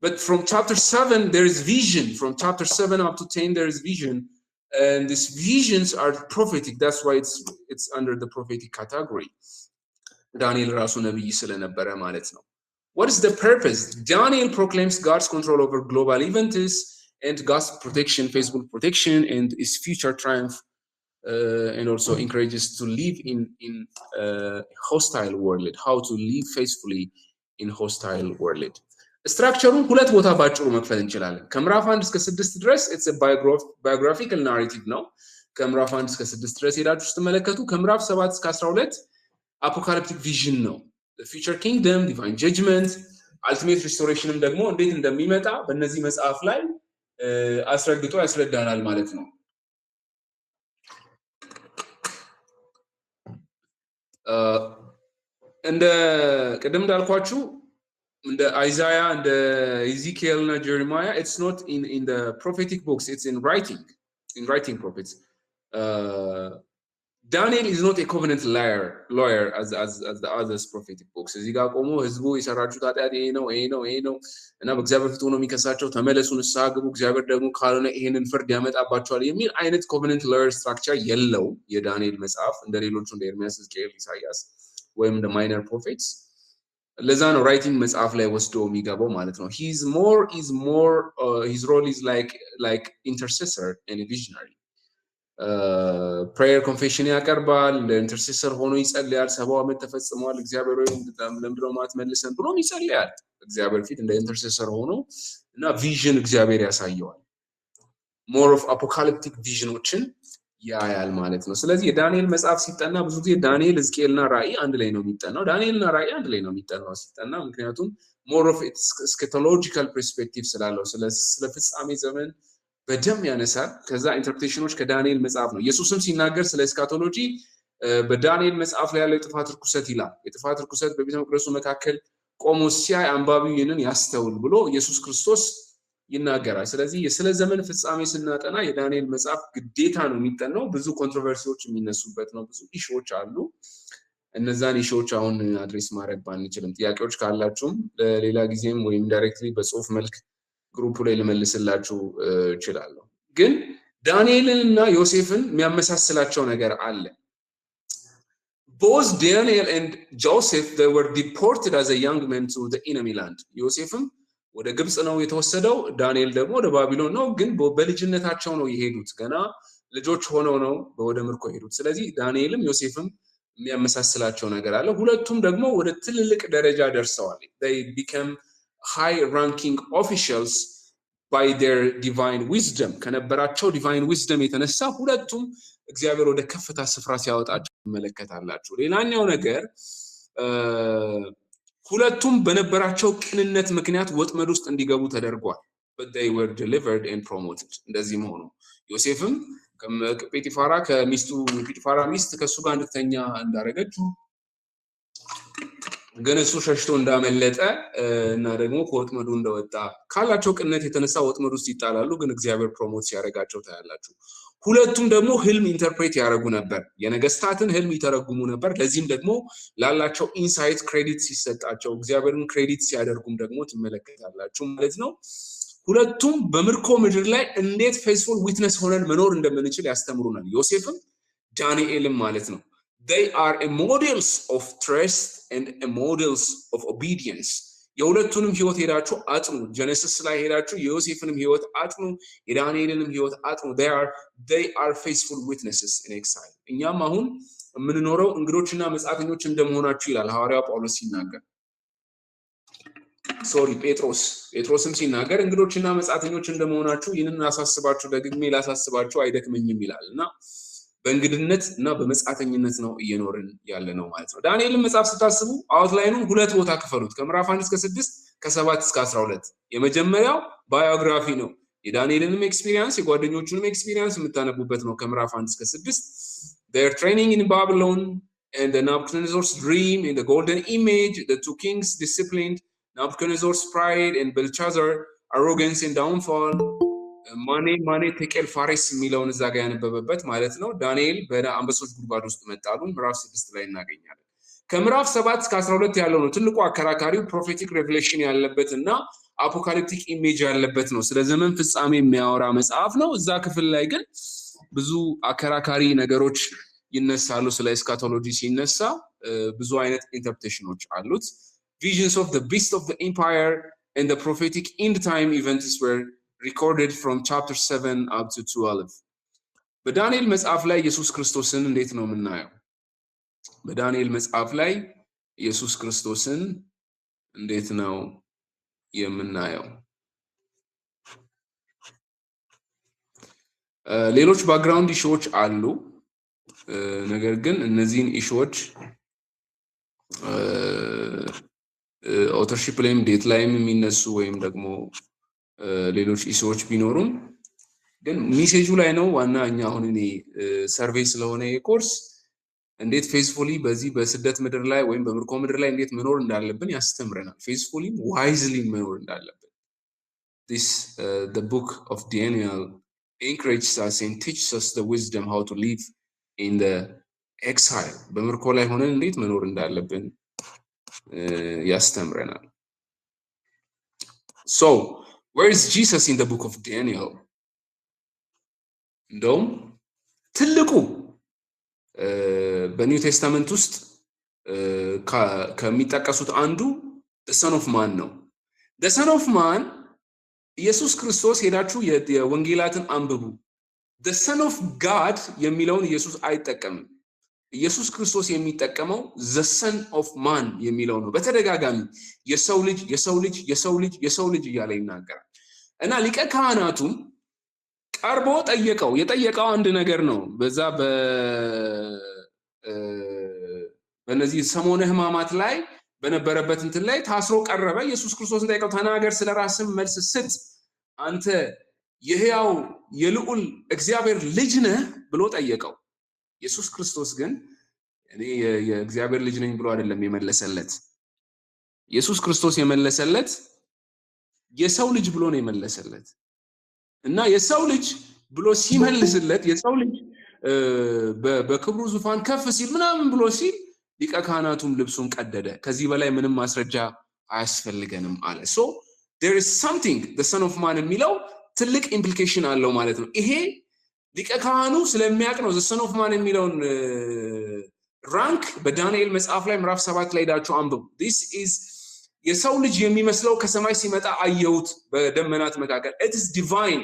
but from chapter 7 there is vision, from chapter 7 up to 10 there is vision, and these visions are prophetic. That's why it's under the prophetic category. ዳንኤል ራሱ ነብይ ስለነበረ ማለት ነው። What is the purpose? Daniel proclaims God's control over global events and God's protection, faithful protection, and his future triumph, and also encourages to live in hostile world, how to live faithfully in hostile world. ስትራክቸሩን ሁለት ቦታ ባጭሩ መክፈል እንችላለን። ከምዕራፍ 1 እስከ 6 ድረስ it's a biographical narrative ነው። ከምዕራፍ 1 እስከ 6 ድረስ ሄዳችሁ ስትመለከቱ ከምዕራፍ 7 እስከ 12 apocalyptic vision ነው። the future kingdom, divine judgment, ultimate restoration ደግሞ እንዴት እንደሚመጣ በእነዚህ መጽሐፍ ላይ አስረግጦ ያስረዳናል ማለት ነው። እንደ ቅድም እንዳልኳችሁ እንደ አይዛያ እንደ ኢዚኪኤል እና ጀረማያ it's not in the prophetic books, it's in writing prophets. Daniel is not a covenant lawyer as the others prophetic books. እዚህ ጋር ቆሞ ህዝቡ የሰራችሁት ኃጢአት ይሄ ነው እና በእግዚአብሔር ፊት ሆኖ የሚከሳቸው ተመለሱ ንስሐ ግቡ፣ እግዚአብሔር ደግሞ ካልሆነ ይሄንን ፍርድ ያመጣባቸዋል የሚል አይነት covenant lawyer structure የለው የዳንኤል መጽሐፍ እንደ ሌሎቹ እንደ ኤርሚያስ፣ ሕዝቅኤል፣ ኢሳያስ ወይም the minor prophets። ለዛ ነው ራይቲንግ መጽሐፍ ላይ ወስዶ የሚገባው ማለት ነው። his role is like intercessor and visionary. prayer confession ያቀርባል፣ ለኢንተርሴሰር ሆኖ ይጸልያል። 70 ዓመት ተፈጽሟል፣ እግዚአብሔር ሆይ ለምንድነው ማትመልሰን ብሎ ይጸልያል እግዚአብሔር ፊት እንደ ኢንተርሴሰር ሆኖ እና ቪዥን እግዚአብሔር ያሳየዋል። more of apocalyptic visionዎችን ያያል ማለት ነው። ስለዚህ የዳንኤል መጽሐፍ ሲጠና ብዙ ጊዜ ዳንኤል፣ ሕዝቅኤልና ራእይ አንድ ላይ ነው የሚጠናው። ዳንኤልና ራእይ አንድ ላይ ነው የሚጠናው ሲጠና፣ ምክንያቱም more of eschatological perspective ስላለው ስለ ፍጻሜ ዘመን በደም ያነሳል። ከዛ ኢንተርፕሬቴሽኖች ከዳንኤል መጽሐፍ ነው። ኢየሱስም ሲናገር ስለ ኤስካቶሎጂ በዳንኤል መጽሐፍ ላይ ያለው የጥፋት ርኩሰት ይላል። የጥፋት ርኩሰት በቤተ መቅደሱ መካከል ቆሞ ሲያይ አንባቢው ይህንን ያስተውል ብሎ ኢየሱስ ክርስቶስ ይናገራል። ስለዚህ ስለ ዘመን ፍጻሜ ስናጠና የዳንኤል መጽሐፍ ግዴታ ነው የሚጠናው። ብዙ ኮንትሮቨርሲዎች የሚነሱበት ነው። ብዙ ኢሹዎች አሉ። እነዛን ኢሹዎች አሁን አድሬስ ማድረግ ባንችልም ጥያቄዎች ካላችሁም ለሌላ ጊዜም ወይም ዳይሬክትሊ በጽሁፍ መልክ ግሩፑ ላይ ልመልስላችሁ እችላለሁ። ግን ዳንኤልን እና ዮሴፍን የሚያመሳስላቸው ነገር አለ። Both Daniel and Joseph, they were deported as a young man to the enemy land. ዮሴፍም ወደ ግብጽ ነው የተወሰደው፣ ዳንኤል ደግሞ ወደ ባቢሎን ነው። ግን በልጅነታቸው ነው የሄዱት፣ ገና ልጆች ሆነው ነው ወደ ምርኮ የሄዱት። ስለዚህ ዳንኤልም ዮሴፍም የሚያመሳስላቸው ነገር አለ። ሁለቱም ደግሞ ወደ ትልልቅ ደረጃ ደርሰዋል። They became high ranking officials by their divine wisdom. ከነበራቸው divine wisdom የተነሳ ሁለቱም እግዚአብሔር ወደ ከፍታ ስፍራ ሲያወጣቸው ይመለከታላችሁ። ሌላኛው ነገር ሁለቱም በነበራቸው ቅንነት ምክንያት ወጥመድ ውስጥ እንዲገቡ ተደርጓል። But they were delivered and promoted. እንደዚህም ሆኖ ዮሴፍም ከጲጢፋራ ከሚስቱ ጲጢፋራ ሚስት ከሱ ጋር እንድትተኛ እንዳረገችው ግን እሱ ሸሽቶ እንዳመለጠ እና ደግሞ ከወጥመዱ እንደወጣ ካላቸው ቅንነት የተነሳ ወጥመድ ውስጥ ይጣላሉ። ግን እግዚአብሔር ፕሮሞት ሲያደርጋቸው ታያላችሁ። ሁለቱም ደግሞ ህልም ኢንተርፕሬት ያደርጉ ነበር። የነገስታትን ህልም ይተረጉሙ ነበር። ለዚህም ደግሞ ላላቸው ኢንሳይት ክሬዲት ሲሰጣቸው እግዚአብሔርን ክሬዲት ሲያደርጉም ደግሞ ትመለከታላችሁ ማለት ነው። ሁለቱም በምርኮ ምድር ላይ እንዴት ፌስፉል ዊትነስ ሆነን መኖር እንደምንችል ያስተምሩናል። ዮሴፍም ዳንኤልም ማለት ነው። They are a models of trust and a models of obedience. የሁለቱንም ህይወት ሄዳችሁ አጥኑ። ጀነሲስ ላይ ሄዳችሁ የዮሴፍንም ህይወት አጥኑ፣ የዳንኤልንም ህይወት አጥኑ። They are faithful witnesses in exile. እኛም አሁን የምንኖረው እንግዶችና መጻተኞች እንደመሆናችሁ ይላል ሐዋርያው ጳውሎስ ሲናገር። ጴጥሮስም ሲናገር እንግዶችና መጻተኞች እንደመሆናችሁ ይህንን አሳስባችሁ ደግሜ ላሳስባችሁ አይደክመኝም ይላልና በእንግድነት እና በመጻተኝነት ነው እየኖርን ያለ ነው ማለት ነው። ዳንኤልን መጽሐፍ ስታስቡ አውትላይኑን ሁለት ቦታ ክፈሉት። ከምዕራፍ 1 እስከ 6 ከ7 እስከ 12 የመጀመሪያው ባዮግራፊ ነው። የዳንኤልንም ኤክስፒሪየንስ የጓደኞቹንም ኤክስፒሪየንስ የምታነቡበት ነው። ከምዕራፍ 1 እስከ 6 their training in Babylon and the Nebuchadnezzar's dream and the golden image, the two kings disciplined, Nebuchadnezzar's pride and Belshazzar arrogance and downfall, ማኔ ቴቄል ፋሬስ የሚለውን እዛ ጋር ያነበበበት ማለት ነው። ዳንኤል በአንበሶች ጉድጓድ ውስጥ መጣሉ ምዕራፍ 6 ላይ እናገኛለን። ከምዕራፍ 7 እስከ 12 ያለው ነው ትልቁ አከራካሪው ፕሮፌቲክ ሬቨሌሽን ያለበት እና አፖካሊፕቲክ ኢሜጅ ያለበት ነው። ስለ ዘመን ፍጻሜ የሚያወራ መጽሐፍ ነው። እዛ ክፍል ላይ ግን ብዙ አከራካሪ ነገሮች ይነሳሉ። ስለ ኤስካቶሎጂ ሲነሳ ብዙ አይነት ኢንተርፕሬቴሽኖች አሉት። visions of the beast of the empire and the prophetic end time events were recorded from chapter 7 up to 12. በዳንኤል መጽሐፍ ላይ ኢየሱስ ክርስቶስን እንዴት ነው የምናየው? በዳንኤል መጽሐፍ ላይ ኢየሱስ ክርስቶስን እንዴት ነው የምናየው? ሌሎች ባክግራውንድ ኢሹዎች አሉ። ነገር ግን እነዚህን ኢሹዎች ኦተርሺፕ ላይም ዴት ላይም የሚነሱ ወይም ደግሞ ሌሎች ኢሹዎች ቢኖሩም ግን ሜሴጁ ላይ ነው ዋና። እኛ አሁን እኔ ሰርቬይ ስለሆነ የኮርስ እንዴት ፌስፉሊ በዚህ በስደት ምድር ላይ ወይም በምርኮ ምድር ላይ እንዴት መኖር እንዳለብን ያስተምረናል። ፌስፉሊ ዋይዝሊ መኖር እንዳለብን this the book of Daniel encourages us and teaches us the wisdom how to live in the exile. በምርኮ ላይ ሆነን እንዴት መኖር እንዳለብን ያስተምረናል። So where is Jesus in the book of Daniel? እንደውም ትልቁ በኒው ቴስታመንት ውስጥ ከሚጠቀሱት አንዱ the son of man ነው። the son of man ኢየሱስ ክርስቶስ ሄዳችሁ የወንጌላትን አንብቡ። the son of God የሚለውን ኢየሱስ አይጠቀምም። ኢየሱስ ክርስቶስ የሚጠቀመው the son of man የሚለው ነው። በተደጋጋሚ የሰው ልጅ እያለ ይናገራል። እና ሊቀ ካህናቱም ቀርቦ የጠየቀው አንድ ነገር ነው። በዛ በእነዚህ ሰሞነ ሕማማት ላይ በነበረበት እንትን ላይ ታስሮ ቀረበ። ኢየሱስ ክርስቶስን ጠየቀው፣ ተናገር፣ ስለራስህ መልስ ስጥ፣ አንተ የሕያው የልዑል እግዚአብሔር ልጅ ነህ ብሎ ጠየቀው። ኢየሱስ ክርስቶስ ግን እኔ የእግዚአብሔር ልጅ ነኝ ብሎ አይደለም የመለሰለት። ኢየሱስ ክርስቶስ የመለሰለት የሰው ልጅ ብሎ ነው የመለሰለት። እና የሰው ልጅ ብሎ ሲመልስለት የሰው ልጅ በክብሩ ዙፋን ከፍ ሲል ምናምን ብሎ ሲል ሊቀ ካህናቱም ልብሱን ቀደደ። ከዚህ በላይ ምንም ማስረጃ አያስፈልገንም አለ። ሶ there is something the son of man የሚለው ትልቅ ኢምፕሊኬሽን አለው ማለት ነው። ይሄ ሊቀ ካህኑ ስለሚያውቅ ነው the son of man የሚለውን ራንክ በዳንኤል መጽሐፍ ላይ ምዕራፍ 7 ላይ ሄዳችሁ አንብቡ። this is የሰው ልጅ የሚመስለው ከሰማይ ሲመጣ አየሁት በደመናት መካከል it is divine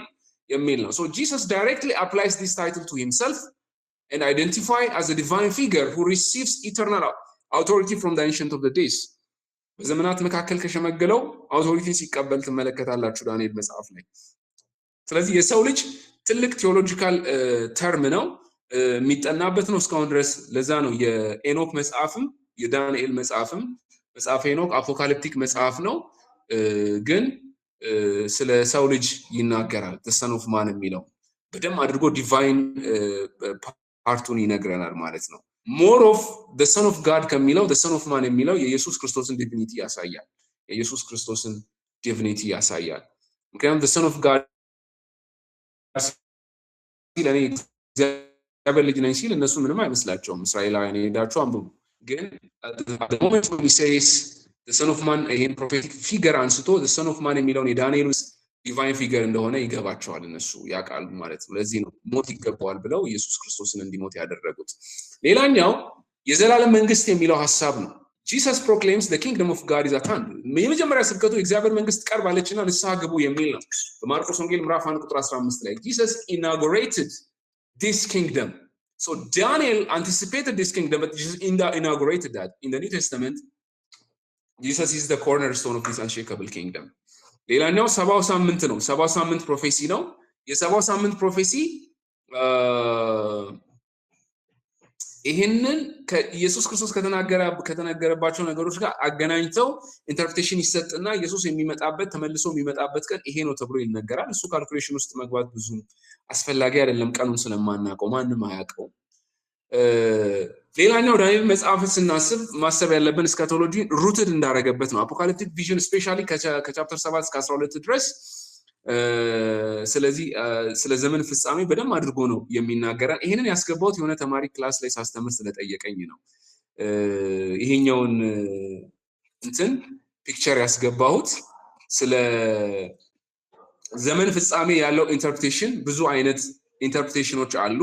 የሚል ነው። so Jesus directly applies this title to himself and identified as a divine figure who receives eternal authority from the ancient of the days. በዘመናት መካከል ከሸመገለው አውቶሪቲ ሲቀበል ትመለከታላችሁ ዳንኤል መጽሐፍ ላይ። ስለዚህ የሰው ልጅ ትልቅ ቴዎሎጂካል ተርም ነው የሚጠናበት ነው እስካሁን ድረስ። ለዛ ነው የኤኖክ መጽሐፍም የዳንኤል መጽሐፍም መጽሐፈ ኤኖክ አፖካሊፕቲክ መጽሐፍ ነው፣ ግን ስለ ሰው ልጅ ይናገራል። the son of man የሚለው በደም አድርጎ ዲቫይን ፓርቱን ይነግረናል ማለት ነው። more of the son of God ከሚለው the son of man የሚለው የኢየሱስ ክርስቶስን ዲቪኒቲ ያሳያል። የኢየሱስ ክርስቶስን ዲቪኒቲ ያሳያል። ምክንያቱም the son of God ሲል እኔ እግዚአብሔር ልጅ ነኝ ሲል እነሱ ምንም አይመስላቸውም። እስራኤላውያን ሄዳችሁ አንብቡ። ግን the moment when he says the son of man ይሄን ፕሮፌቲክ ፊገር አንስቶ the son of man የሚለውን የዳንኤል ውስጥ ዲቫይን ፊገር እንደሆነ ይገባቸዋል፣ እነሱ ያውቃሉ ማለት ነው። ለዚህ ነው ሞት ይገባዋል ብለው ኢየሱስ ክርስቶስን እንዲሞት ያደረጉት። ሌላኛው የዘላለም መንግስት የሚለው ሐሳብ ነው። Jesus proclaims the kingdom of God is at hand። የመጀመሪያ ስብከቱ የእግዚአብሔር መንግስት ቀርባለችና ንስሐ ግቡ የሚል ነው። በማርቆስ ወንጌል ምዕራፍ 1 ቁጥር 15 ላይ Jesus inaugurated this kingdom. So Daniel anticipated this kingdom, but Jesus inaugurated that. In the New Testament, Jesus is the cornerstone of this unshakable kingdom. ሌላኛው ሰባው ሳምንት ነው። ሰባው ሳምንት ፕሮፌሲ ነው። የሰባው ሳምንት ፕሮፌሲ ይሄንን ከኢየሱስ ክርስቶስ ከተናገረባቸው ነገሮች ጋር አገናኝተው ኢንተርፕሬቴሽን ይሰጥና ኢየሱስ የሚመጣበት ተመልሶ የሚመጣበት ቀን ይሄ ነው ተብሎ ይነገራል። እሱ ካልኩሌሽን ውስጥ መግባት ብዙ አስፈላጊ አይደለም፣ ቀኑን ስለማናውቀው ማንም አያውቀው። ሌላኛው ዳንኤል መጽሐፍን ስናስብ ማሰብ ያለብን እስካቶሎጂ ሩትድ እንዳረገበት ነው። አፖካሊፕቲክ ቪዥን ስፔሻሊ ከቻፕተር 7 እስከ 12 ድረስ ስለዚህ ስለ ዘመን ፍጻሜ በደም አድርጎ ነው የሚናገረን። ይሄንን ያስገባውት የሆነ ተማሪ ክላስ ላይ ሳስተምር ስለጠየቀኝ ነው ይሄኛውን እንትን ፒክቸር ያስገባሁት። ስለ ዘመን ፍጻሜ ያለው ኢንተርፕሬቴሽን ብዙ አይነት ኢንተርፕሬቴሽኖች አሉ።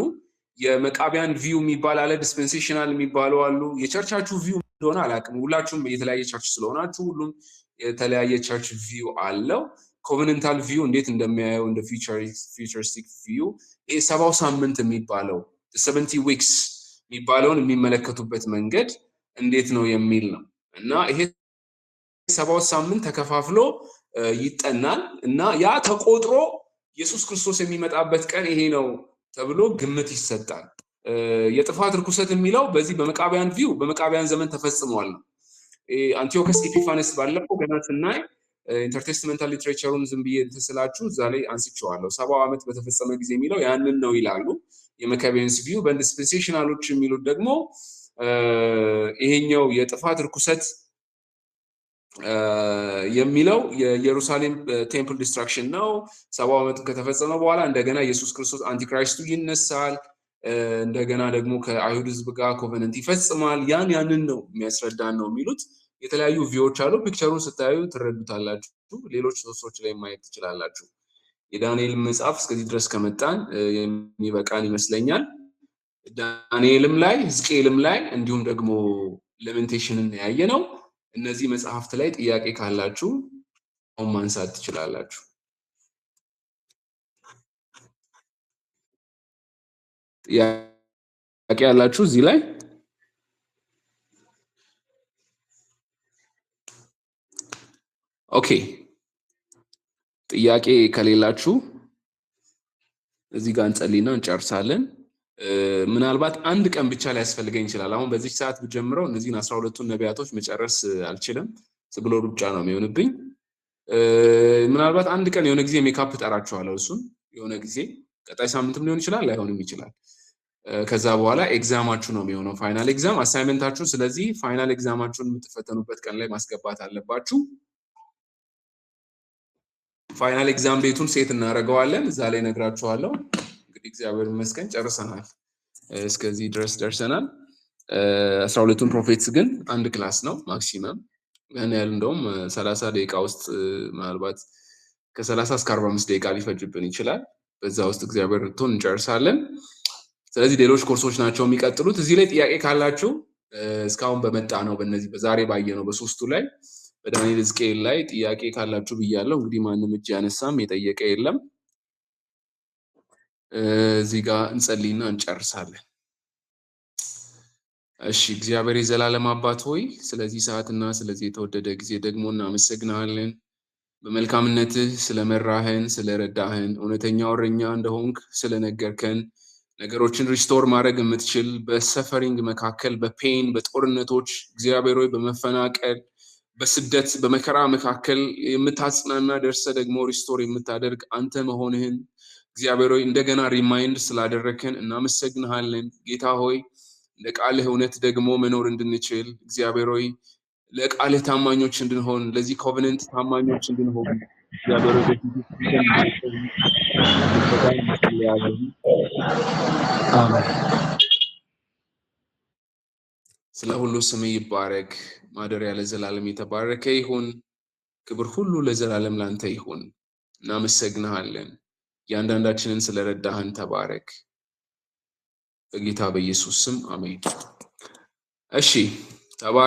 የመቃቢያን ቪው የሚባል አለ፣ ዲስፔንሴሽናል የሚባሉ አሉ። የቸርቻችሁ ቪው እንደሆነ አላውቅም፣ ሁላችሁም የተለያየ ቸርች ስለሆናችሁ ሁሉም የተለያየ ቸርች ቪው አለው። ኮቨነንታል ቪው እንዴት እንደሚያየው እንደ ፊውቸሪስቲክ ቪው ሰባው ሳምንት የሚባለው 70 ዊክስ የሚባለውን የሚመለከቱበት መንገድ እንዴት ነው የሚል ነው። እና ይሄ ሰባው ሳምንት ተከፋፍሎ ይጠናል እና ያ ተቆጥሮ ኢየሱስ ክርስቶስ የሚመጣበት ቀን ይሄ ነው ተብሎ ግምት ይሰጣል። የጥፋት ርኩሰት የሚለው በዚህ በመቃቢያን ቪው በመቃቢያን ዘመን ተፈጽሟል ነው። አንቲዮከስ ኤፒፋነስ ባለፈው ገና ስናይ ኢንተርቴስትመንታል ሊትሬቸሩን ዝም ብዬ ተስላችሁ እዛ ላይ አንስቼዋለሁ። 70 ዓመት በተፈጸመ ጊዜ የሚለው ያንን ነው ይላሉ የመካቢያንስ ቪው። በዲስፔንሴሽናሎች የሚሉት ደግሞ ይሄኛው የጥፋት ርኩሰት የሚለው የኢየሩሳሌም ቴምፕል ዲስትራክሽን ነው። 70 ዓመት ከተፈጸመ በኋላ እንደገና ኢየሱስ ክርስቶስ አንቲክራይስቱ ይነሳል። እንደገና ደግሞ ከአይሁድ ሕዝብ ጋር ኮቨነንት ይፈጽማል። ያንን ነው የሚያስረዳን ነው የሚሉት። የተለያዩ ቪዎች አሉ። ፒክቸሩን ስታዩ ትረዱታላችሁ። ሌሎች ሶርሶች ላይ ማየት ትችላላችሁ። የዳንኤል መጽሐፍ እስከዚህ ድረስ ከመጣን የሚበቃን ይመስለኛል። ዳንኤልም ላይ ሕዝቅኤልም ላይ እንዲሁም ደግሞ ለመንቴሽንን ያየ ነው። እነዚህ መጽሐፍት ላይ ጥያቄ ካላችሁ አሁን ማንሳት ትችላላችሁ። ጥያቄ ያላችሁ እዚህ ላይ? ኦኬ፣ ጥያቄ ከሌላችሁ እዚህ ጋር እንጸልይና እንጨርሳለን። ምናልባት አንድ ቀን ብቻ ሊያስፈልገኝ ይችላል። አሁን በዚህ ሰዓት ብጀምረው እነዚህን 12ቱን ነቢያቶች መጨረስ አልችልም። ብሎ ሩጫ ነው የሚሆንብኝ። ምናልባት አንድ ቀን የሆነ ጊዜ ሜካፕ እጠራችኋለሁ። እሱን የሆነ ጊዜ ቀጣይ ሳምንትም ሊሆን ይችላል ላይሆንም ይችላል። ከዛ በኋላ ኤግዛማችሁ ነው የሚሆነው ፋይናል ኤግዛም አሳይመንታችሁ። ስለዚህ ፋይናል ኤግዛማችሁን የምትፈተኑበት ቀን ላይ ማስገባት አለባችሁ። ፋይናል ኤግዛም ዴቱን ሴት እናደርገዋለን እዛ ላይ ነግራችኋለሁ። እንግዲህ እግዚአብሔር ይመስገን ጨርሰናል፣ እስከዚህ ድረስ ደርሰናል። 12ቱን ፕሮፌትስ ግን አንድ ክላስ ነው ማክሲመም። ያን ያህል እንደውም 30 ደቂቃ ውስጥ ምናልባት ከ30 እስከ 45 ደቂቃ ሊፈጅብን ይችላል። በዛ ውስጥ እግዚአብሔር ረድቶን እንጨርሳለን። ስለዚህ ሌሎች ኮርሶች ናቸው የሚቀጥሉት። እዚህ ላይ ጥያቄ ካላችሁ እስካሁን በመጣ ነው በእነዚህ በዛሬ ባየነው በሶስቱ ላይ በዳንኤል ሕዝቅኤል ላይ ጥያቄ ካላችሁ ብያለሁ። እንግዲህ ማንም እጅ ያነሳም የጠየቀ የለም። እዚህ ጋር እንጸልይና እንጨርሳለን። እሺ እግዚአብሔር የዘላለም አባት ሆይ ስለዚህ ሰዓትና ስለዚህ የተወደደ ጊዜ ደግሞ እናመሰግናለን። በመልካምነትህ ስለመራህን ስለረዳህን እውነተኛ እረኛ እንደሆንክ ስለነገርከን ነገሮችን ሪስቶር ማድረግ የምትችል በሰፈሪንግ መካከል በፔን በጦርነቶች እግዚአብሔር ሆይ በመፈናቀል በስደት በመከራ መካከል የምታጽናና ደርሰ ደግሞ ሪስቶር የምታደርግ አንተ መሆንህን እግዚአብሔር ሆይ እንደገና ሪማይንድ ስላደረከን እናመሰግንሃለን። ጌታ ሆይ ለቃልህ እውነት ደግሞ መኖር እንድንችል እግዚአብሔር ሆይ ለቃልህ ታማኞች እንድንሆን ለዚህ ኮቨነንት ታማኞች እንድንሆን እግዚአብሔር ሆይ ስለ ሁሉ ስም ይባረክ። ማደሪያ ለዘላለም የተባረከ ይሁን። ክብር ሁሉ ለዘላለም ላንተ ይሁን። እናመሰግንሃለን። ያንዳንዳችንን ስለረዳህን ተባረክ። በጌታ በኢየሱስ ስም አሜን። እሺ